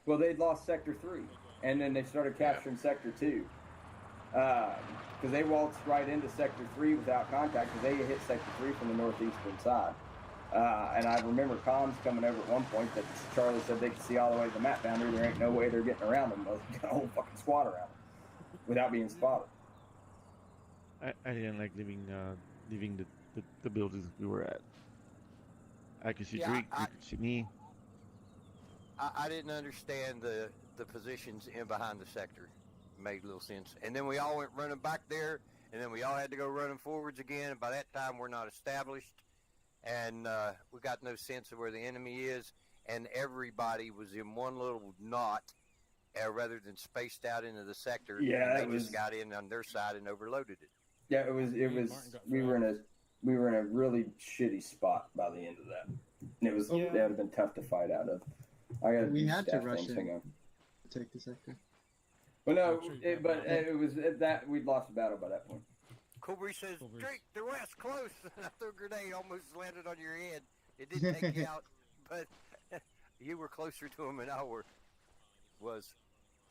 S24: Well, they'd lost Sector 3, and then they started capturing Sector 2. because they waltzed right into Sector 3 without contact, because they hit Sector 3 from the northeastern side. And I remember comms coming over at one point that Charlie said they could see all the way to the map boundary. There ain't no way they're getting around them. They'll get a whole fucking squad around them without being spotted.
S12: I didn't like leaving the buildings we were at. I could see Drake, you could see me.
S3: I didn't understand the positions in behind the sector. Made little sense. And then we all went running back there, and then we all had to go running forwards again. And by that time, we're not established, and we got no sense of where the enemy is. And everybody was in one little knot, rather than spaced out into the sector.
S24: Yeah,
S3: and they just got in on their side and overloaded it.
S24: Yeah, it was. We were in a really shitty spot by the end of that. And it was. That would have been tough to fight out of.
S16: We had to rush in to take the sector.
S24: Well, no, it was that we'd lost the battle by that point.
S3: Cobra says, Drake, they're west, close. And I threw a grenade, almost landed on your head. It didn't take you out, but you were closer to him than I was.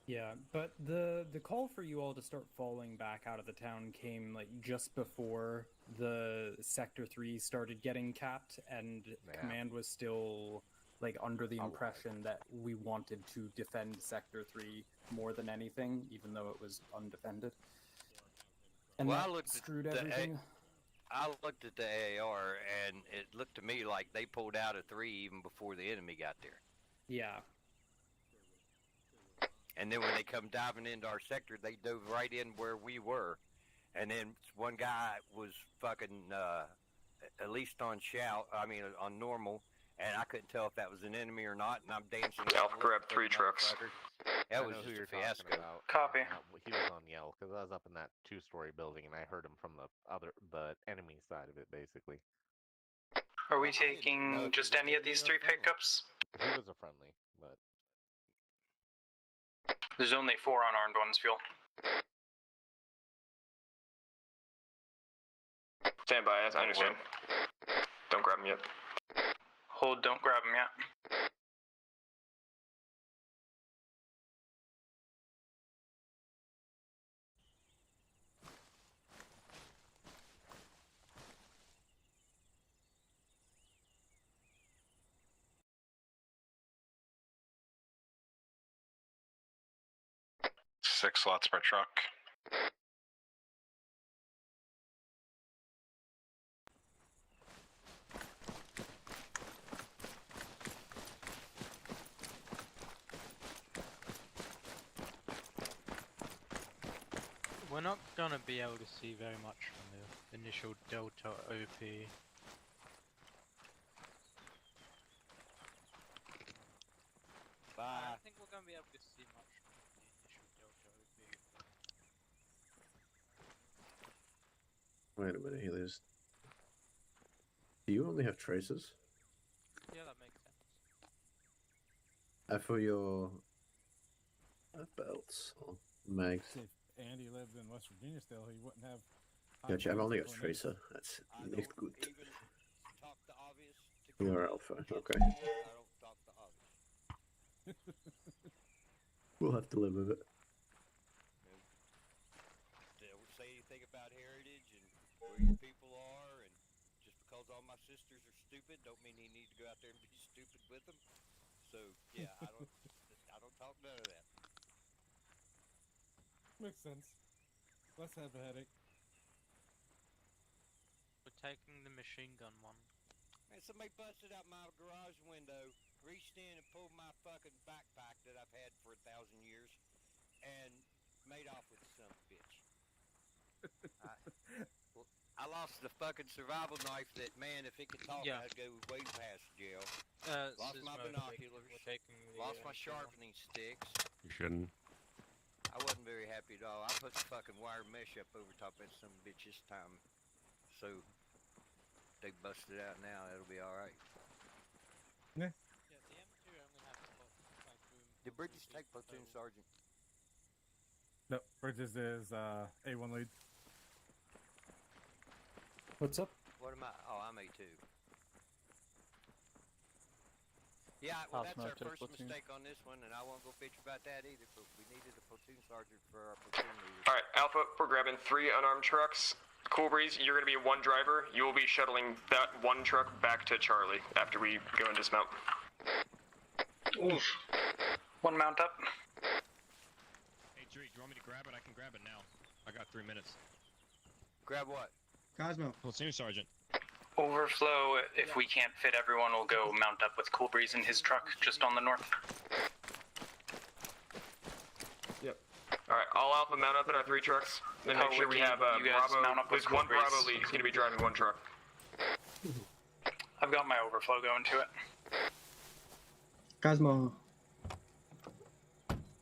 S20: Yeah, but the call for you all to start falling back out of the town came like just before the Sector 3 started getting capped, and command was still like under the impression that we wanted to defend Sector 3 more than anything, even though it was undefended. And
S3: Well,
S20: that
S3: I looked
S20: screwed
S3: at
S20: everything.
S3: I looked at the AAR, and it looked to me like they pulled out of 3 even before the enemy got there.
S20: Yeah.
S3: And then when they come diving into our sector, they dove right in where we were. And then one guy was fucking, at least on on normal, and I couldn't tell if that was an enemy or not, and I'm dancing.
S8: Alpha grab 3 trucks.
S3: That was just a fiasco.
S8: Copy.
S9: He was on yell because I was up in that 2-story building and I heard him from the enemy side of it, basically.
S8: Are we taking just any of these 3 pickups?
S9: He was a friendly, but
S8: There's only 4 unarmed ones, Fuel. Stand by, I understand. Don't grab him yet. Hold, don't grab him yet.
S11: Six slots per truck.
S13: We're not gonna be able to see very much from the initial Delta OP.
S3: Bye.
S13: I don't think we're gonna be able to see much from the initial Delta OP.
S9: wait a minute, Helios. Do you only have traces?
S13: Yeah, that makes sense.
S9: For your belts or mags.
S4: If Andy lived in West Virginia still, he wouldn't have.
S9: Gotcha, I've only got tracer. That's not good. You're alpha, okay. We'll have to live with it.
S3: Don't say anything about heritage and where your people are, and just because all my sisters are stupid, don't mean you need to go out there and be stupid with them. So yeah, I don't talk none of that.
S4: Makes sense. Let's have a headache.
S13: We're taking the machine gun one.
S3: Man, somebody busted out my garage window, reached in and pulled my fucking backpack that I've had for 1,000 years, and made off with the son of a bitch. I lost the fucking survival knife that, man, if it could talk, I'd go way past jail. Lost my binoculars, lost my sharpening sticks.
S14: You shouldn't.
S3: I wasn't very happy at all. I put the fucking wire mesh up over top of that son of a bitch this time. So, they busted out now, that'll be alright.
S4: Yeah.
S13: Yeah, the M2 only has like room.
S3: Did Bridges take platoon sergeant?
S4: No, Bridges is A1 lead.
S20: What's up?
S3: What am I? Oh, I'm A2. Yeah, well, that's our first mistake on this one, and I won't go bitch about that either, but we needed a platoon sergeant for our platoon leader.
S8: Alright,
S10: Alpha, we're grabbing 3 unarmed trucks. Cool Breeze, you're going to be one driver. You will be shuttling that one truck back to Charlie after we go and dismount.
S8: Oof. One mount up.
S25: Hey, Drake, do you want me to grab it? I can grab it now. I got 3 minutes.
S3: Grab what?
S16: Cosmo.
S25: Platoon Sergeant.
S8: Overflow, if we can't fit everyone, we'll go mount up with Cool Breeze in his truck just on the north.
S10: Yep. Alright, all Alpha mount up in our 3 trucks. Then make sure we have
S8: you guys
S10: Bravo.
S8: mount up with
S10: There's one
S8: Cool Breeze.
S10: Bravo lead. He's going to be driving 1 truck.
S8: I've got my overflow going to it.
S16: Cosmo.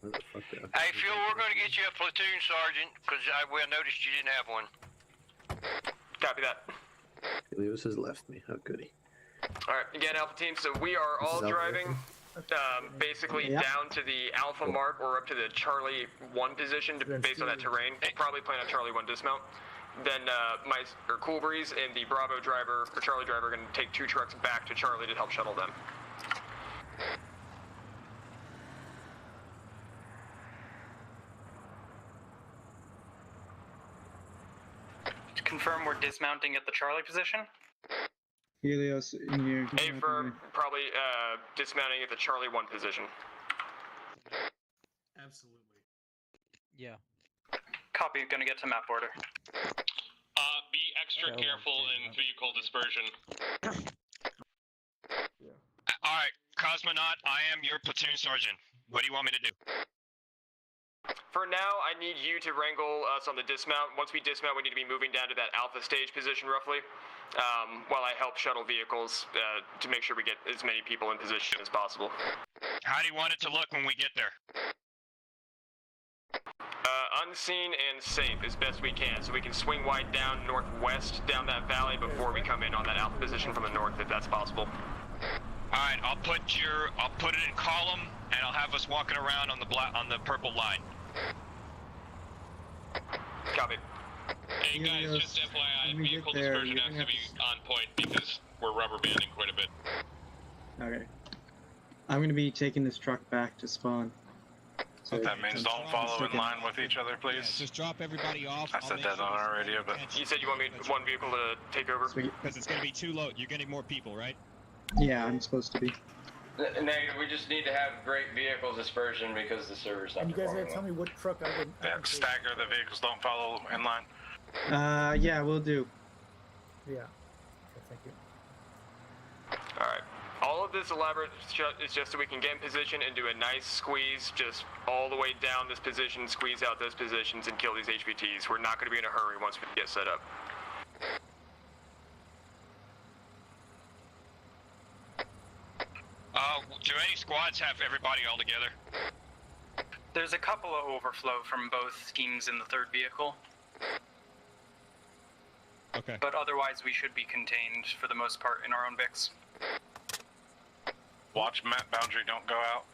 S15: Hey, Phil, we're going to get you a platoon sergeant, because I noticed you didn't have one.
S10: Copy that.
S18: Lewis has left me. How goody.
S10: Alright, again, Alpha team, so we are all
S18: This is Alpha.
S10: driving basically
S16: Yeah.
S10: down to the Alpha mark or up to the Charlie 1 position based on that terrain. We'll probably plan on Charlie 1 dismount. Then Cool Breeze and the Bravo driver, or Charlie driver, are going to take 2 trucks back to Charlie to help shuttle them.
S8: To confirm, we're dismounting at the Charlie position.
S16: Helios in here.
S10: Affirm, probably dismounting at the Charlie 1 position.
S23: Absolutely.
S13: Yeah.
S8: Copy, gonna get to map order.
S7: Be extra careful in vehicle dispersion.
S11: Alright, Cosmonaut, I am your platoon sergeant. What do you want me to do?
S10: For now, I need you to wrangle us on the dismount. Once we dismount, we need to be moving down to that Alpha stage position, roughly, while I help shuttle vehicles to make sure we get as many people in position as possible.
S11: How do you want it to look when we get there?
S10: Unseen and safe as best we can, so we can swing wide down northwest down that valley before we come in on that Alpha position from the north, if that's possible.
S11: Alright, I'll put it in column, and I'll have us walking around on the purple line.
S10: Copy.
S7: Hey guys, just FYI, vehicle dispersion has to be on point because we're rubber banding quite a bit.
S16: Okay. I'm going to be taking this truck back to spawn. So
S21: That means don't follow in line with each other, please.
S25: Just drop everybody off.
S21: I said that on our radio, but
S10: You said you want me 1 vehicle to take over?
S25: Because it's going to be too low. You're getting more people, right?
S16: Yeah, I'm supposed to be.
S22: Negative, we just need to have great vehicle dispersion because the server's not
S26: And you guys
S22: performing
S26: gotta tell me what truck I would.
S21: yeah, stagger the vehicles, don't follow in line.
S16: Yeah, we'll do.
S26: Yeah. Okay, thank you.
S10: Alright. All of this elaborate is just so we can get in position and do a nice squeeze, just all the way down this position, squeeze out those positions, and kill these HVTs. We're not going to be in a hurry once we get set up.
S11: Do any squads have everybody all together?
S8: There's a couple of overflow from both schemes in the 3rd vehicle.
S25: Okay.
S8: But otherwise, we should be contained for the most part in our own VIX.
S21: Watch map boundary, don't go out.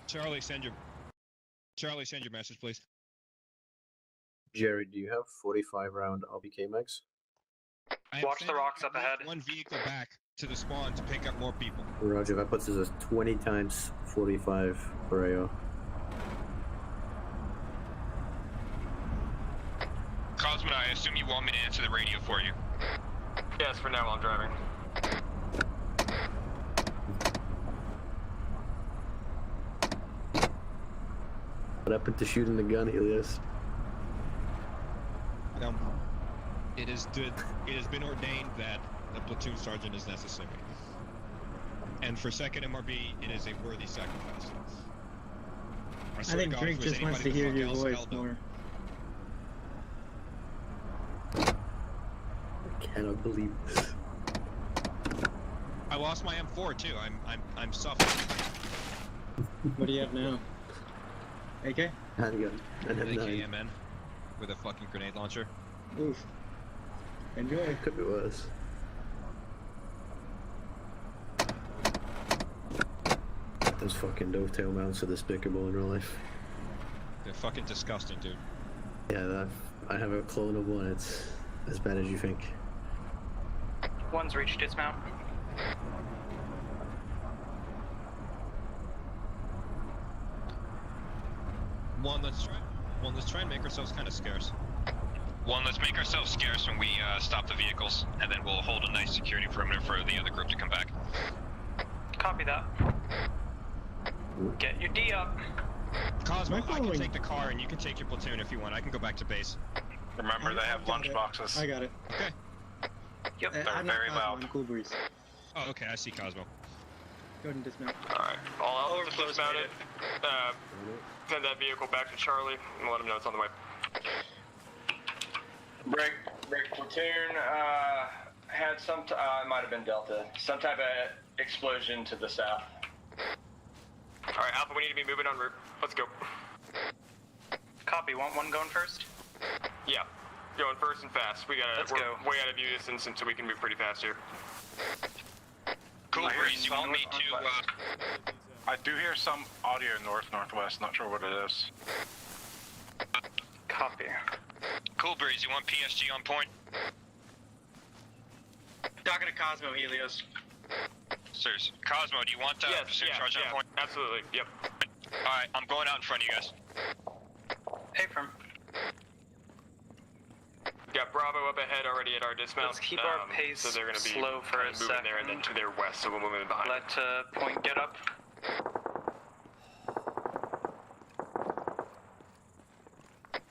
S25: Charlie, send your message, please.
S18: Jerry, do you have 45 round RPK max?
S25: I am
S8: Watch the
S25: sending
S8: rocks up ahead.
S25: 1 vehicle back to the spawn to pick up more people.
S18: Roger, that puts us at 20 times 45 per AO.
S11: Cosmo, I assume you want me to answer the radio for you.
S10: Yes, for now while I'm driving.
S18: What happened to shooting the gun, Helios?
S25: It has been ordained that a platoon sergeant is necessary. And for 2nd MRB, it is a worthy sacrifice.
S16: I think Drake just wants to hear your voice more.
S18: I cannot believe this.
S25: I lost my M4 too. I'm suffering.
S16: What do you have now? AK?
S18: Handgun. And
S25: An
S18: M9.
S25: AKMN with a fucking grenade launcher.
S16: Oof. Enjoy.
S18: Could be worse. Those fucking dovetail mounts are despicable in real life.
S25: They're fucking disgusting, dude.
S18: Yeah, I have a clone of one. It's as bad as you think.
S1: One's reached dismount.
S25: One, let's try and make ourselves kind of scarce.
S2: One, let's make ourselves scarce when we stop the vehicles, and then we'll hold a nice security perimeter for the other group to come back.
S1: Copy that. Get your D up.
S25: Cosmo, I can take the car and you can take your platoon if you want. I can go back to base.
S21: Remember, they have lunch boxes.
S16: I got it.
S25: Okay.
S1: Yep.
S21: They're
S16: I'm
S21: very
S16: not Cosmo,
S21: loud.
S16: I'm Cool Breeze.
S25: Oh, okay, I see Cosmo.
S16: Go ahead and dismount.
S10: Alright, all Alpha dismounted. Send that vehicle back to Charlie and let him know it's on the way.
S22: Break platoon had some, it might have been Delta, some type of explosion to the south.
S10: Alright, Alpha, we need to be moving en route. Let's go.
S1: Copy. Want one going first?
S10: Yeah, going first and fast. We're
S1: go.
S10: way out of view distance, and so we can move pretty fast here.
S2: Cool Breeze, you want me to,
S21: I do hear some audio northwest, not sure what it is.
S1: Copy.
S2: Cool Breeze, you want PSG on point?
S8: Talking to Cosmo, Helios.
S2: Sirs, Cosmo, do you want pursuit charge on point?
S10: Absolutely, yep.
S2: Alright, I'm going out in front of you guys.
S1: Affirm.
S10: Got Bravo up ahead already at our dismount.
S1: Let's keep our pace
S10: so they're gonna be
S1: slow for a
S10: moving
S1: second.
S10: there and then to their west, so we'll move in behind.
S1: Let point get up.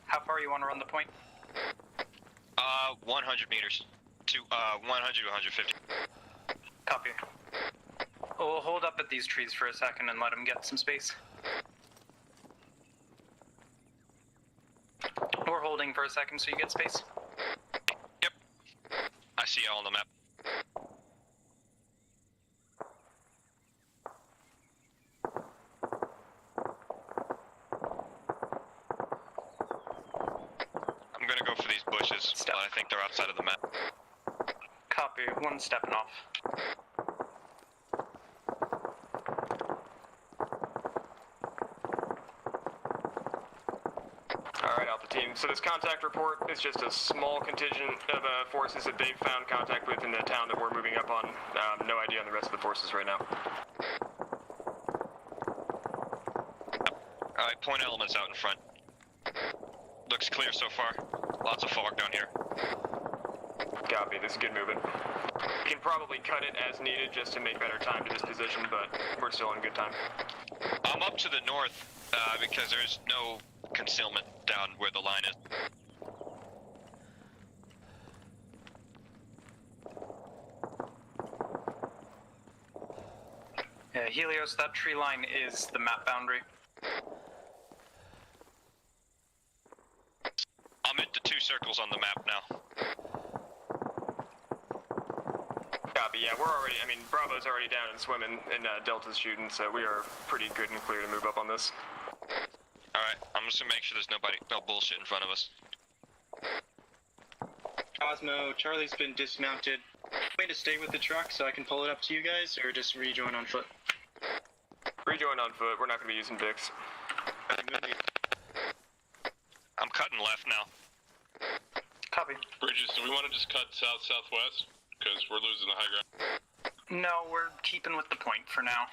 S1: How far you want to run the point?
S2: 100 meters. To 100 to 150.
S1: Copy. We'll hold up at these trees for a second and let them get some space. We're holding for a second so you get space.
S2: Yep. I see y'all on the map. I'm gonna go for these bushes, but I think they're outside of the map.
S1: Copy. One stepping off.
S10: Alright, Alpha Team. So this contact report is just a small contingent of forces that they've found contact with in the town that we're moving up on. No idea on the rest of the forces right now.
S2: Alright, point elements out in front. Looks clear so far. Lots of fog down here.
S10: Copy, this is good moving. We can probably cut it as needed just to make better time to this position, but we're still on good time.
S2: I'm up to the north because there's no concealment down where the line is.
S1: Yeah, Helios, that tree line is the map boundary.
S2: I'm at the 2 circles on the map now.
S10: Copy, yeah, we're already, I mean, Bravo's already down and swimming, and Delta's shooting, so we are pretty good and clear to move up on this.
S2: Alright, I'm just gonna make sure there's no bullshit in front of us.
S8: Cosmo, Charlie's been dismounted. Way to stay with the truck so I can pull it up to you guys, or just rejoin on foot?
S10: Rejoin on foot, we're not going to be using Bix.
S2: I'm cutting left now.
S1: Copy.
S11: Bridges, do we want to just cut south-southwest? Because we're losing the high ground.
S1: No, we're keeping with the point for now.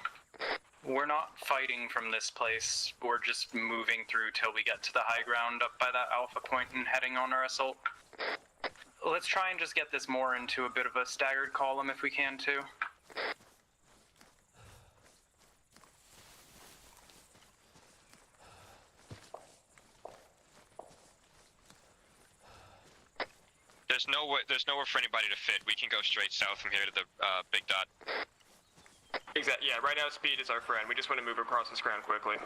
S1: We're not fighting from this place. We're just moving through till we get to the high ground up by that alpha point and heading on our assault. Let's try and just get this more into a bit of a staggered column if we can too.
S2: There's nowhere for anybody to fit. We can go straight south from here to the big dot.
S10: Exactly, yeah, right now speed is our friend. We just want to move across this ground quickly.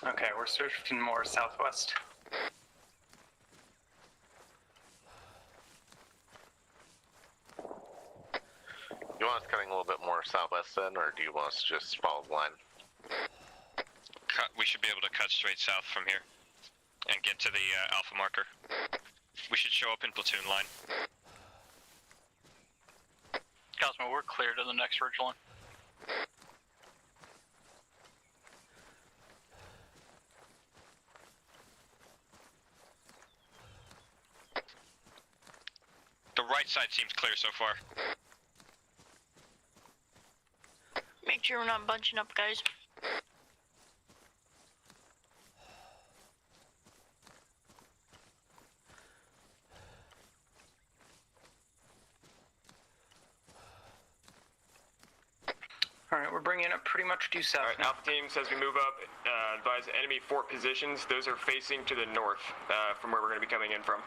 S1: Okay, we're shifting more southwest.
S9: You want us cutting a little bit more southwest then, or do you want us to just follow the line?
S2: We should be able to cut straight south from here and get to the alpha marker. We should show up in platoon line.
S1: Cosmo, we're clear to the next ridge line.
S2: right side seems clear so far.
S5: Make sure we're not bunching up, guys.
S1: Alright, we're bringing it pretty much due south.
S10: Alright, Alpha teams, as we move up, advise enemy fort positions. Those are facing to the north from where we're going to be coming in from.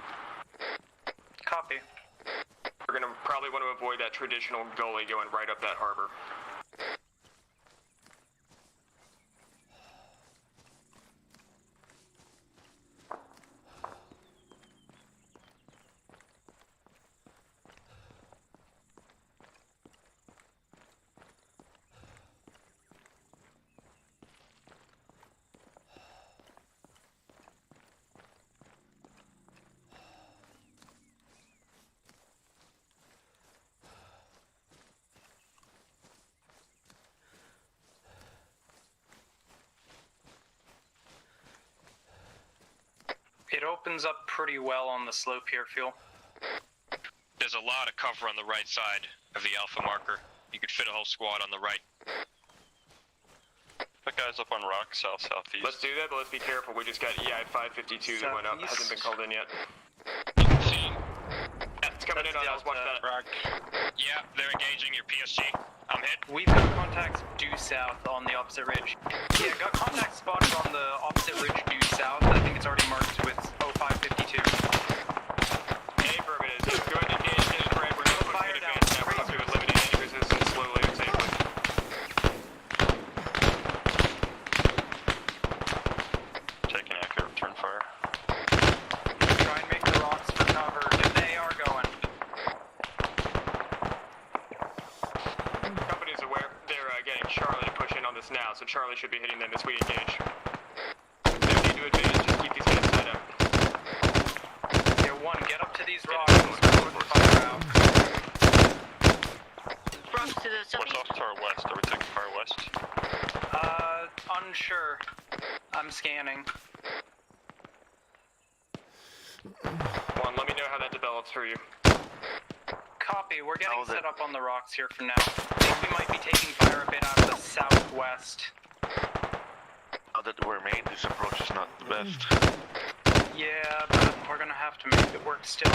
S1: Copy.
S10: We're going to probably want to avoid that traditional gully going right up that harbor.
S1: It opens up pretty well on the slope here, Fuel.
S2: There's a lot of cover on the right side of the Alpha marker. You could fit a whole squad on the right.
S11: That guy's up on rock, southeast.
S10: Let's do that, but let's be careful. We just got EI 552 that went up. Hasn't been called in yet. Yeah, it's coming in on us. Watch that.
S11: Rock.
S2: Yeah, they're engaging your PSG. I'm hit.
S1: We've got contacts due south on the opposite ridge. Yeah, got contacts spotted on the opposite ridge due south. I think it's already marked with 0552.
S10: Hey, Affirmative. Go ahead and engage this red. We're going to push in advance now. We're going to eliminate any resistance slowly and safely.
S11: Taking accurate return fire.
S1: Try and make the rocks for cover. They are going.
S10: Company's aware. They're getting Charlie to push in on this now, so Charlie should be hitting them as we engage. No need to advance, just keep these guys set up.
S1: Yeah, one, get up to these rocks and start putting fire out.
S5: Rocks to the
S11: What's
S5: southeast.
S11: off to our west? Are we taking fire west?
S1: Unsure. I'm scanning.
S10: One, let me know how that develops for you.
S1: Copy, we're getting set up on the rocks here for now. I think we might be taking fire a bit out of the southwest.
S6: Now that we're made, this approach is not the best.
S1: Yeah, but we're gonna have to make it work still.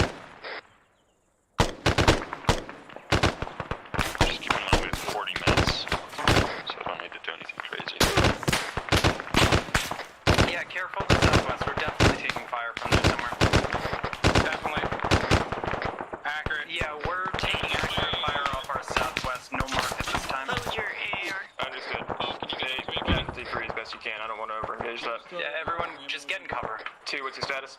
S11: Just keep in mind we have 40 minutes, so I don't need to do anything crazy.
S1: Yeah, careful to the southwest. We're definitely taking fire from there somewhere.
S21: Definitely. Accurate.
S1: Yeah, we're taking accurate fire off our southwest. No mark at this time.
S5: Load your AR.
S10: Understood. Stay free as best you can. I don't want to over-engage that.
S1: Yeah, everyone just get in cover.
S10: 2, what's your status?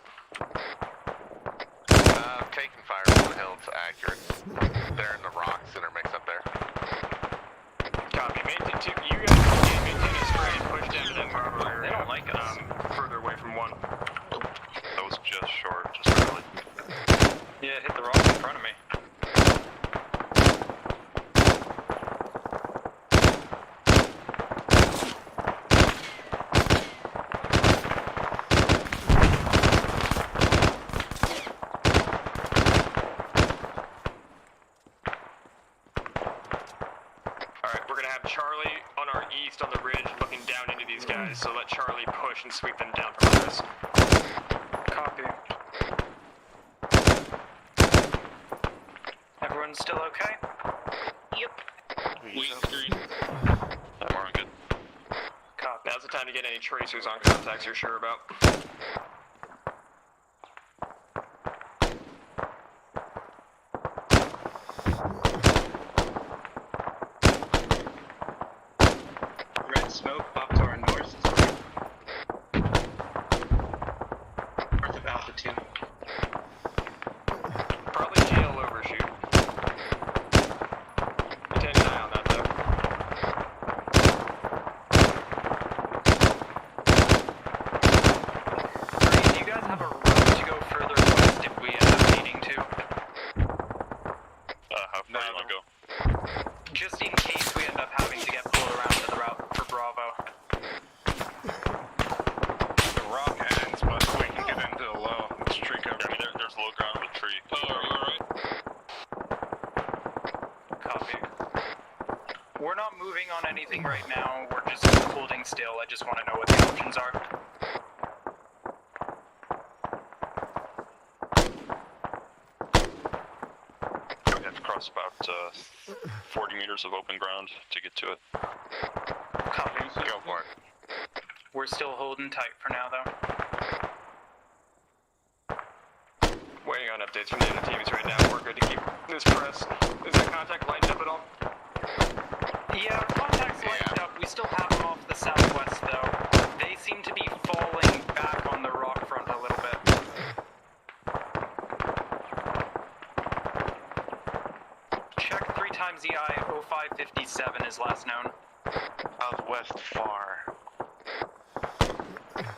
S9: Taking fire from the hill, it's accurate. They're in the rocks and are mixed up there.
S10: Copy. Maintain 2. You guys can maintain a spray and push down to that harbor area.
S1: They don't like us.
S10: Further away from 1.
S11: That was just short, just barely.
S1: Yeah, hit the rock in front of me.
S10: Alright, we're gonna have Charlie on our east on the ridge looking down into these guys, so let Charlie push and sweep them down from this.
S1: Copy. Everyone still okay?
S5: Yep.
S11: Weak screen. I'm all good.
S1: Copy.
S10: Now's the time to get any tracers on contacts you're sure about.
S8: Red smoke up to our north. North of Alpha 2.
S10: Probably GL overshoot. Keep an eye on that though.
S1: Green, do you guys have a route to go further west if we end up needing to?
S11: How far do you want to go?
S1: Just in case we end up having to get pulled around to the route for Bravo.
S21: The rock ends, but we can get into the low. It's tree cover.
S11: Yeah, I mean, there's low ground with a tree.
S21: Oh, alright.
S1: moving on anything right now. We're just holding still. I just want to know what the options are.
S11: We have to cross about 40 meters of open ground to get to it.
S1: Copy.
S11: Go for it.
S1: We're still holding tight for now, though.
S10: Waiting on updates from the other teams right now. We're good to keep this press. Is that contact lined up at all?
S1: Yeah, contact's lined up. We still have them off the southwest, though. They seem to be falling back on the rock front a little bit. Check 3 times EI 0557 is last known.
S6: Southwest far.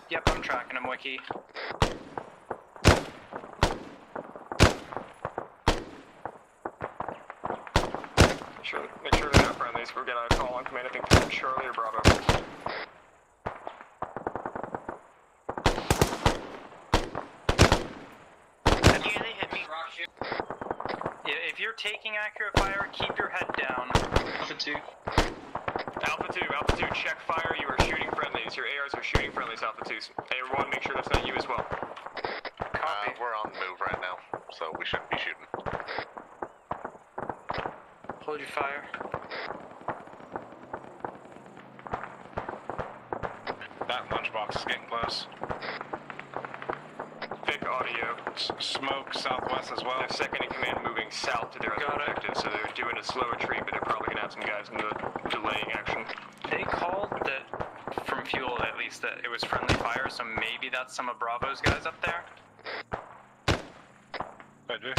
S1: Yep, I'm tracking him, Wiki.
S10: Make sure they're not friendly, so we're gonna call on command, I think, from Charlie or Bravo.
S5: Yeah, they hit me.
S1: Yeah, if you're taking accurate fire, keep your head down.
S8: Alpha 2.
S10: Alpha 2, check fire. You are shooting friendlies. Your ARs are shooting friendlies, Alpha 2s. Everyone, make sure that's not you as well.
S6: We're on the move right now, so we shouldn't be shooting.
S1: Hold your fire.
S21: That lunchbox is getting close.
S10: Vic audio.
S21: Smoke southwest as well.
S10: They're second in command moving south to their other objective, so they're doing a slow retreat, but they're probably gonna have some guys in the delaying action.
S1: They called that, from fuel at least, that it was friendly fire, so maybe that's some of Bravo's guys up there?
S21: Could be.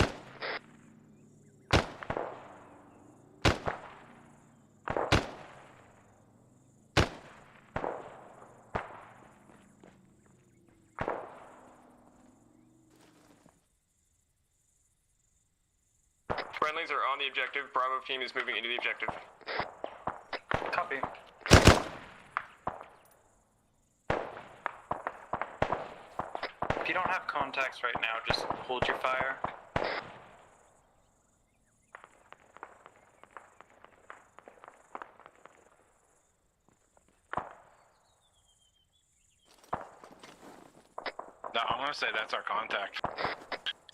S10: Friendlies are on the objective. Bravo team is moving into the objective.
S1: Copy. If you don't have contacts right now, just hold your fire.
S21: No, I'm gonna say that's our contact.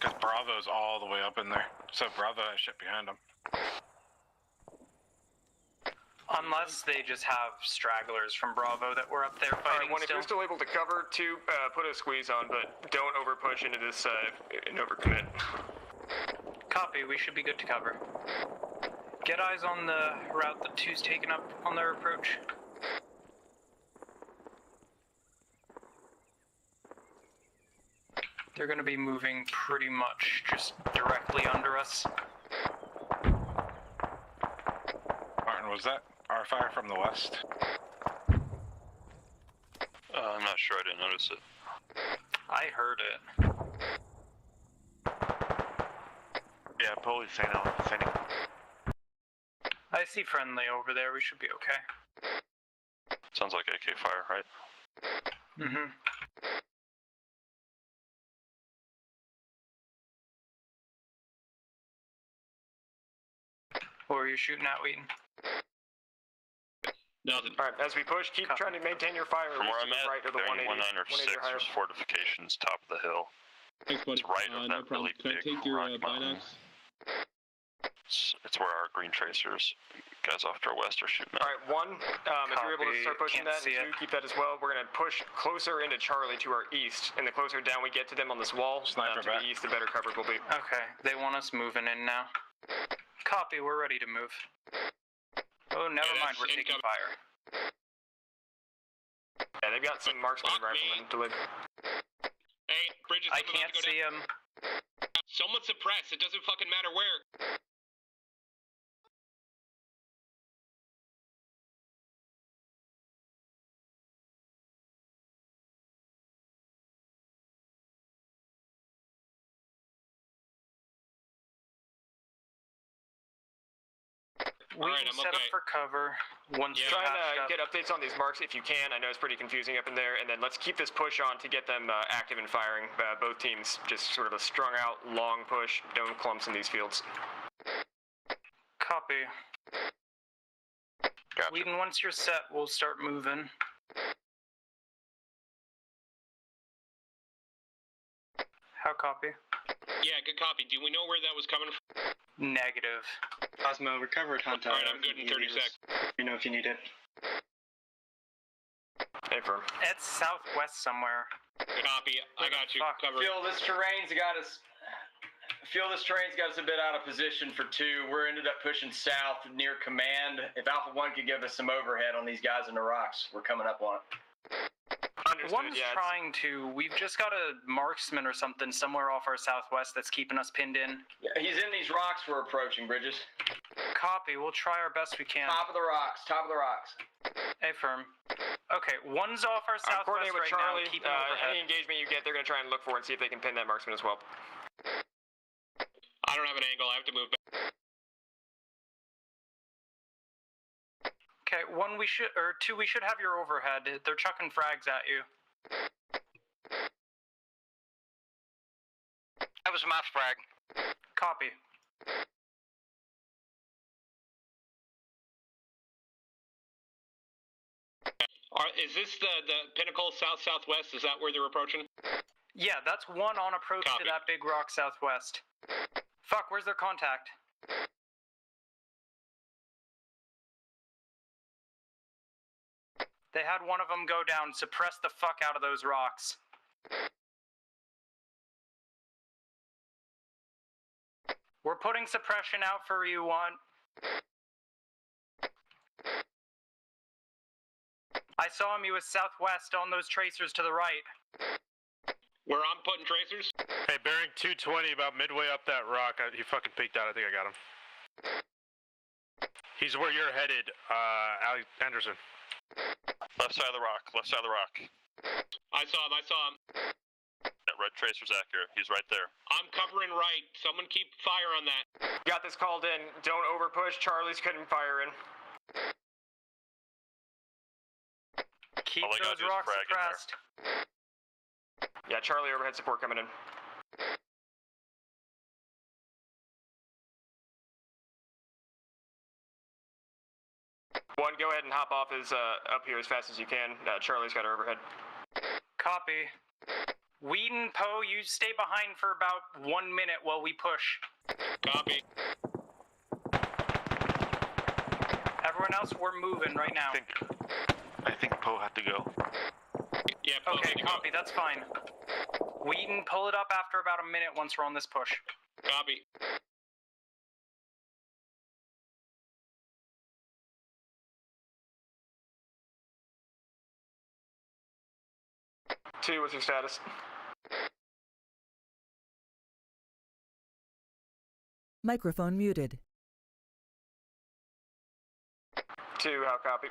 S21: Because Bravo's all the way up in there. So Bravo has shit behind them.
S1: Unless they just have stragglers from Bravo that were up there fighting.
S10: Alright, one, if
S1: still.
S10: you're still able to cover, two, put a squeeze on, but don't over push into this and overcommit.
S1: Copy, we should be good to cover. Get eyes on the route that 2's taken up on their approach. They're gonna be moving pretty much just directly under us.
S21: Martin, was that our fire from the west?
S11: I'm not sure, I didn't notice it.
S1: I heard it.
S6: Yeah, police sending.
S1: I see friendly over there, we should be okay.
S11: Sounds like AK fire, right?
S1: Mm-hmm. What were you shooting at, Wheaton?
S11: Nothing.
S10: Alright, as we push, keep trying to maintain your fire.
S11: From where I'm at,
S10: right of the 180,
S11: 119 or 6,
S10: higher.
S11: there's fortifications top of the hill.
S7: Thanks, buddy.
S11: It's right of
S7: No
S11: that
S7: problem.
S11: really
S7: Can I
S11: big
S7: take your
S11: rock mountain.
S7: binocs?
S11: It's where our green tracers, guys off to our west, are shooting at.
S10: Alright, one, if you're able to
S1: Copy.
S10: start pushing
S1: Can't
S10: that,
S1: see
S10: and two,
S1: it.
S10: keep that as well. We're gonna push closer into Charlie to our east, and the closer down we get to them on this wall,
S21: Sniper
S10: to
S21: back.
S10: the east, the better covered we'll be.
S1: Okay, they want us moving in now. Copy, we're ready to move. Oh, never mind, we're taking fire.
S10: Yeah, they've got some marksman riflemen delayed.
S4: Hey, Bridges,
S1: I can't see him.
S4: Someone suppress. It doesn't fucking matter where.
S1: We can set up for cover once
S10: Yeah, try and get updates on these marks if you can. I know it's pretty confusing up in there, and then let's keep this push on to get them active and firing. Both teams, just sort of a strung out, long push, no clumps in these fields.
S1: Copy.
S6: Got
S1: Whedon, once you're set, we'll start moving. How copy?
S4: Yeah, good copy. Do we know where that was coming from?
S1: Negative.
S8: Cosmo, recover a contact.
S4: Alright, I'm good in 30 seconds.
S8: You know if you need it.
S10: Hey, firm.
S1: It's southwest somewhere.
S4: Copy. I got you. Covered.
S22: Feel this terrain's got us a bit out of position for 2. We're ended up pushing south near command. If Alpha 1 could give us some overhead on these guys in the rocks, we're coming up on it.
S10: Understood,
S1: One's trying to. We've just got a marksman or something somewhere off our southwest that's keeping us pinned in.
S22: Yeah, he's in these rocks we're approaching, Bridges.
S1: Copy. We'll try our best we can.
S22: Top of the rocks.
S1: Hey, firm. Okay, one's off our southwest
S10: coordinate with
S1: right
S10: Charlie.
S1: now. Keep him overhead.
S10: Any engagement you get, they're going to try and look for and see if they can pin that marksman as well.
S4: I don't have an angle. I have to move back.
S1: Okay, 1, we should, or 2, we should have your overhead. They're chucking frags at you.
S15: That was my frag.
S1: Copy.
S4: Is this the pinnacle south-southwest? Is that where they're approaching?
S1: Yeah, that's 1 on approach to that big rock southwest. Fuck, where's their contact? They had one of them go down. Suppress the fuck out of those rocks. We're putting suppression out for you, 1. I saw him. He was southwest on those tracers to the right.
S4: Where I'm putting tracers?
S12: Hey, bearing 220, about midway up that rock. He fucking peeked out. I think I got him. He's where you're headed, Anderson.
S11: Left side of the rock. Left side of the rock.
S4: I saw him.
S11: That red tracer's accurate. He's right there.
S4: I'm covering right. Someone keep fire on that.
S10: Got this called in. Don't overpush. Charlie's cutting fire in.
S1: Keep those rocks suppressed.
S10: Yeah, Charlie overhead support coming in. One, go ahead and hop off up here as fast as you can. Charlie's got her overhead.
S1: Copy. Whedon, Poe, you stay behind for about 1 minute while we push.
S4: Copy.
S1: Everyone else, we're moving right now.
S6: I think Poe had to go.
S4: Yeah, Poe
S1: okay, copy, that's fine. Whedon, pull it up after about a minute once we're on this push.
S4: Copy.
S10: Two, what's your status?
S14: Microphone muted.
S10: 2, how copy?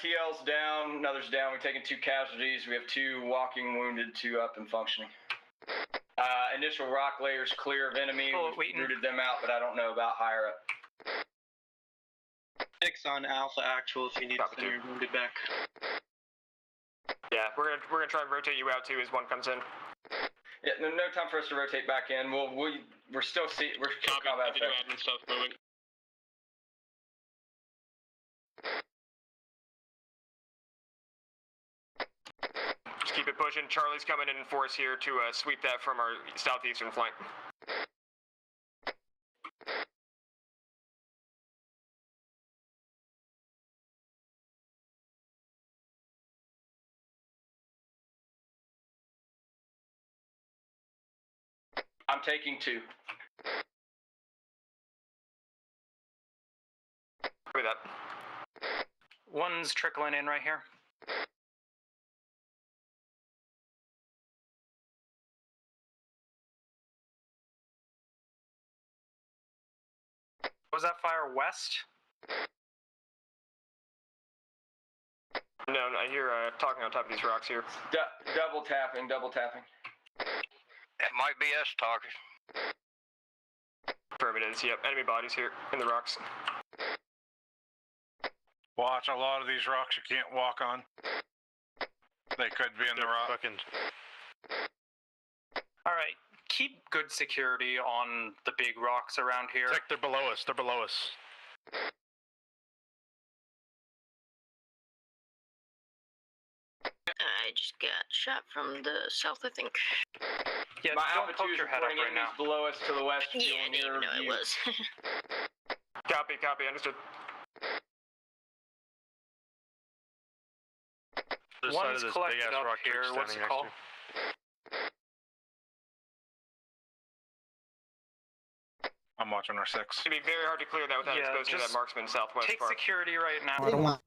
S22: TL's down, another's down. We've taken 2 casualties. We have 2 walking wounded, 2 up and functioning. Initial rock layers clear of enemy. We've rooted them out, but I don't know about higher up.
S8: 6 on Alpha Actual if you need to send your wounded back.
S10: Yeah, we're gonna try and rotate you out too as one comes in.
S22: Yeah, no time for us to rotate back in. We're still combat effective.
S4: Admin stuff moving.
S10: Just keep it pushing. Charlie's coming in force here to sweep that from our southeastern flank.
S22: I'm taking 2.
S10: Copy that.
S1: One's trickling in right here. Was that fire west?
S10: No, I hear talking on top of these rocks here.
S22: Double tapping.
S15: That might be us talking.
S10: Affirmative, yep. Enemy bodies here in the rocks.
S21: Watch, a lot of these rocks you can't walk on. They could be in the rock.
S1: Alright, keep good security on the big rocks around here.
S12: Check, they're below us.
S5: I just got shot from the south, I think.
S1: Yeah,
S22: My
S1: don't
S22: Alpha
S1: poke
S22: 2 is
S1: your head up
S22: reporting
S1: right now.
S22: enemies below us to the west.
S5: Yeah, I
S22: fueling
S5: didn't even
S22: your
S5: know it
S22: view.
S5: was.
S10: Copy, understood.
S12: This side
S1: One's
S12: of this
S1: collected
S12: big ass
S1: up
S12: rock tree
S1: here. What's
S12: standing
S1: it called?
S21: I'm watching our 6.
S10: It's gonna be very hard to clear that without
S1: Yeah,
S10: exposing
S1: just
S10: that marksman southwest
S1: Take
S10: part.
S1: security right now.
S26: I don't want